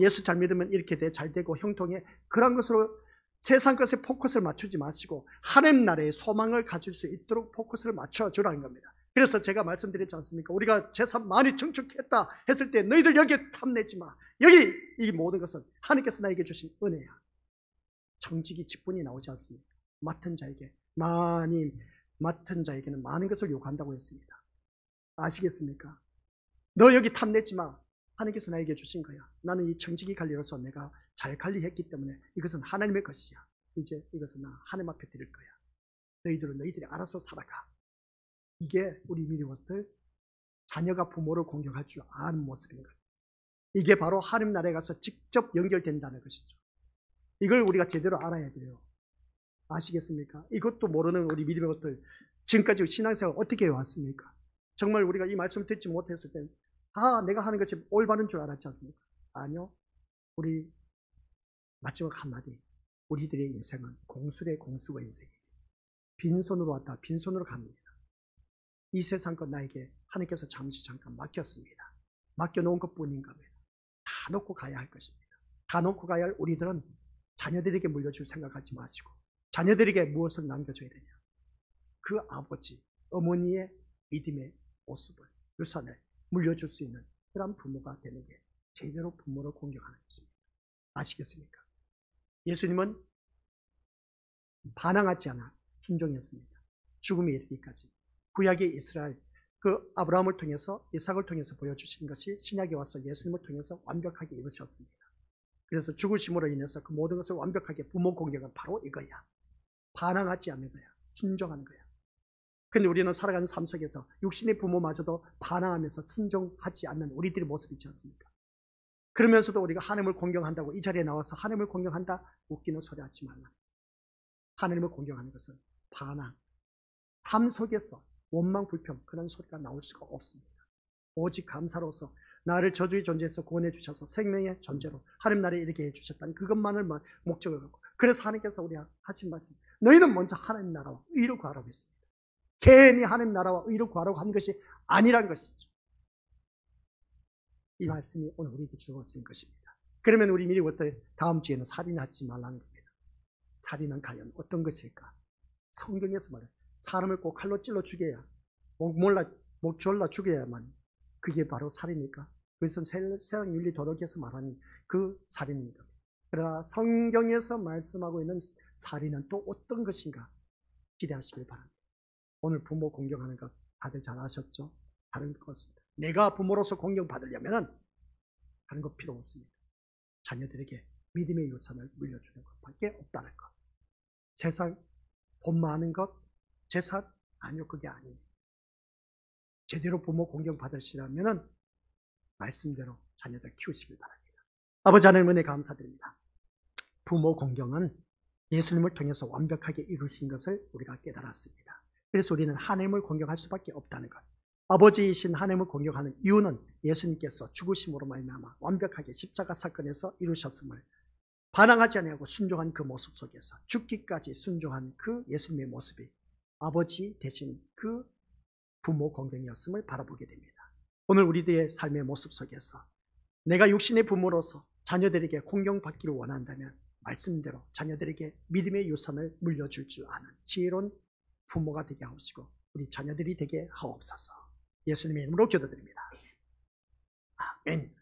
예수 잘 믿으면 이렇게 돼, 잘 되고 형통해, 그런 것으로 세상 것에 포커스를 맞추지 마시고 하나님 나라의 소망을 가질 수 있도록 포커스를 맞춰주라는 겁니다. 그래서 제가 말씀드렸지 않습니까? 우리가 재산 많이 증축했다 했을 때 너희들 여기에 탐내지 마. 여기 이 모든 것은 하나님께서 나에게 주신 은혜야. 정직이 직분이 나오지 않습니까? 맡은 자에게는 많은 것을 요구한다고 했습니다. 아시겠습니까? 너 여기 탐내지 마. 하나님께서 나에게 주신 거야. 나는 이 정직이 관리로서 내가 잘 관리했기 때문에 이것은 하나님의 것이야. 이제 이것은 나 하나님 앞에 드릴 거야. 너희들은 너희들이 알아서 살아가. 이게 우리 믿는 것들, 자녀가 부모를 공경할 줄 아는 모습인 거예요. 이게 바로 하나님 나라에 가서 직접 연결된다는 것이죠. 이걸 우리가 제대로 알아야 돼요. 아시겠습니까? 이것도 모르는 우리 믿음의 것들, 지금까지 신앙생활 어떻게 해왔습니까? 정말 우리가 이 말씀을 듣지 못했을 때 내가 하는 것이 올바른 줄 알았지 않습니까? 아니요. 우리 마지막 한마디, 우리들의 인생은 공수의 인생이에요. 빈손으로 왔다 빈손으로 갑니다. 이 세상 것 나에게 하나님께서 잠깐 맡겼습니다. 맡겨놓은 것뿐인가 봐요. 다 놓고 가야 할 것입니다. 다 놓고 가야 할 우리들은 자녀들에게 물려줄 생각하지 마시고 자녀들에게 무엇을 남겨줘야 되냐. 그 아버지, 어머니의 믿음의 모습을, 유산을 물려줄 수 있는 그런 부모가 되는 게 제대로 부모를 공경하는 것입니다. 아시겠습니까? 예수님은 반항하지 않아 순종했습니다. 죽음에 이르기까지. 구약의 이스라엘, 그 아브라함을 통해서 이삭을 통해서 보여주신 것이 신약에 와서 예수님을 통해서 완벽하게 이루셨습니다. 그래서 죽으심으로 인해서 그 모든 것을 완벽하게 부모 공경은 바로 이거야. 반항하지 않는 거야. 순종하는 거야. 근데 우리는 살아가는 삶 속에서 육신의 부모마저도 반항하면서 순종하지 않는 우리들의 모습이 있지 않습니까? 그러면서도 우리가 하나님을 공경한다고 이 자리에 나와서 하나님을 공경한다? 웃기는 소리 하지 말라. 하나님을 공경하는 것은 반항, 삶 속에서 원망, 불평 그런 소리가 나올 수가 없습니다. 오직 감사로서 나를 저주의 존재에서 구원해 주셔서 생명의 존재로 하나님 나라에 이르게 해주셨다는 그것만을 목적을 갖고, 그래서 하나님께서 우리가 하신 말씀, 너희는 먼저 하나님 나라와 의를 구하라고 했습니다. 괜히 하나님 나라와 의를 구하라고 한 것이 아니란 것이죠. 이 말씀이 오늘 우리에게 주어진 것입니다. 그러면 우리 미리 다음 주에는 살인하지 말라는 겁니다. 살인은 과연 어떤 것일까? 성경에서 말해요. 사람을 꼭 칼로 찔러 죽여야, 목 졸라 죽여야만 그게 바로 살인입니까? 그것은 세상 윤리 도덕에서 말하는 그 살인입니다. 그러나 성경에서 말씀하고 있는 살인은 또 어떤 것인가 기대하시길 바랍니다. 오늘 부모 공경하는 것 다들 잘 아셨죠? 다른 것 없습니다. 내가 부모로서 공경받으려면 다른 것 필요 없습니다. 자녀들에게 믿음의 유산을 물려주는 것밖에 없다는 것. 세상 돈 많은 것, 재산? 아니요, 그게 아닙니다. 제대로 부모 공경 받으시려면 말씀대로 자녀들 키우시길 바랍니다. 아버지 하나님 은혜 감사드립니다. 부모 공경은 예수님을 통해서 완벽하게 이루신 것을 우리가 깨달았습니다. 그래서 우리는 하나님을 공경할 수밖에 없다는 것. 아버지이신 하나님을 공경하는 이유는 예수님께서 죽으심으로 말미암아 완벽하게 십자가 사건에서 이루셨음을 반항하지 아니하고 순종한 그 모습 속에서 죽기까지 순종한 그 예수님의 모습이 아버지 대신 그 부모 공경이었음을 바라보게 됩니다. 오늘 우리들의 삶의 모습 속에서 내가 육신의 부모로서 자녀들에게 공경받기를 원한다면 말씀대로 자녀들에게 믿음의 유산을 물려줄 줄 아는 지혜로운 부모가 되게 하옵시고 우리 자녀들이 되게 하옵소서. 예수님의 이름으로 기도드립니다. 아멘.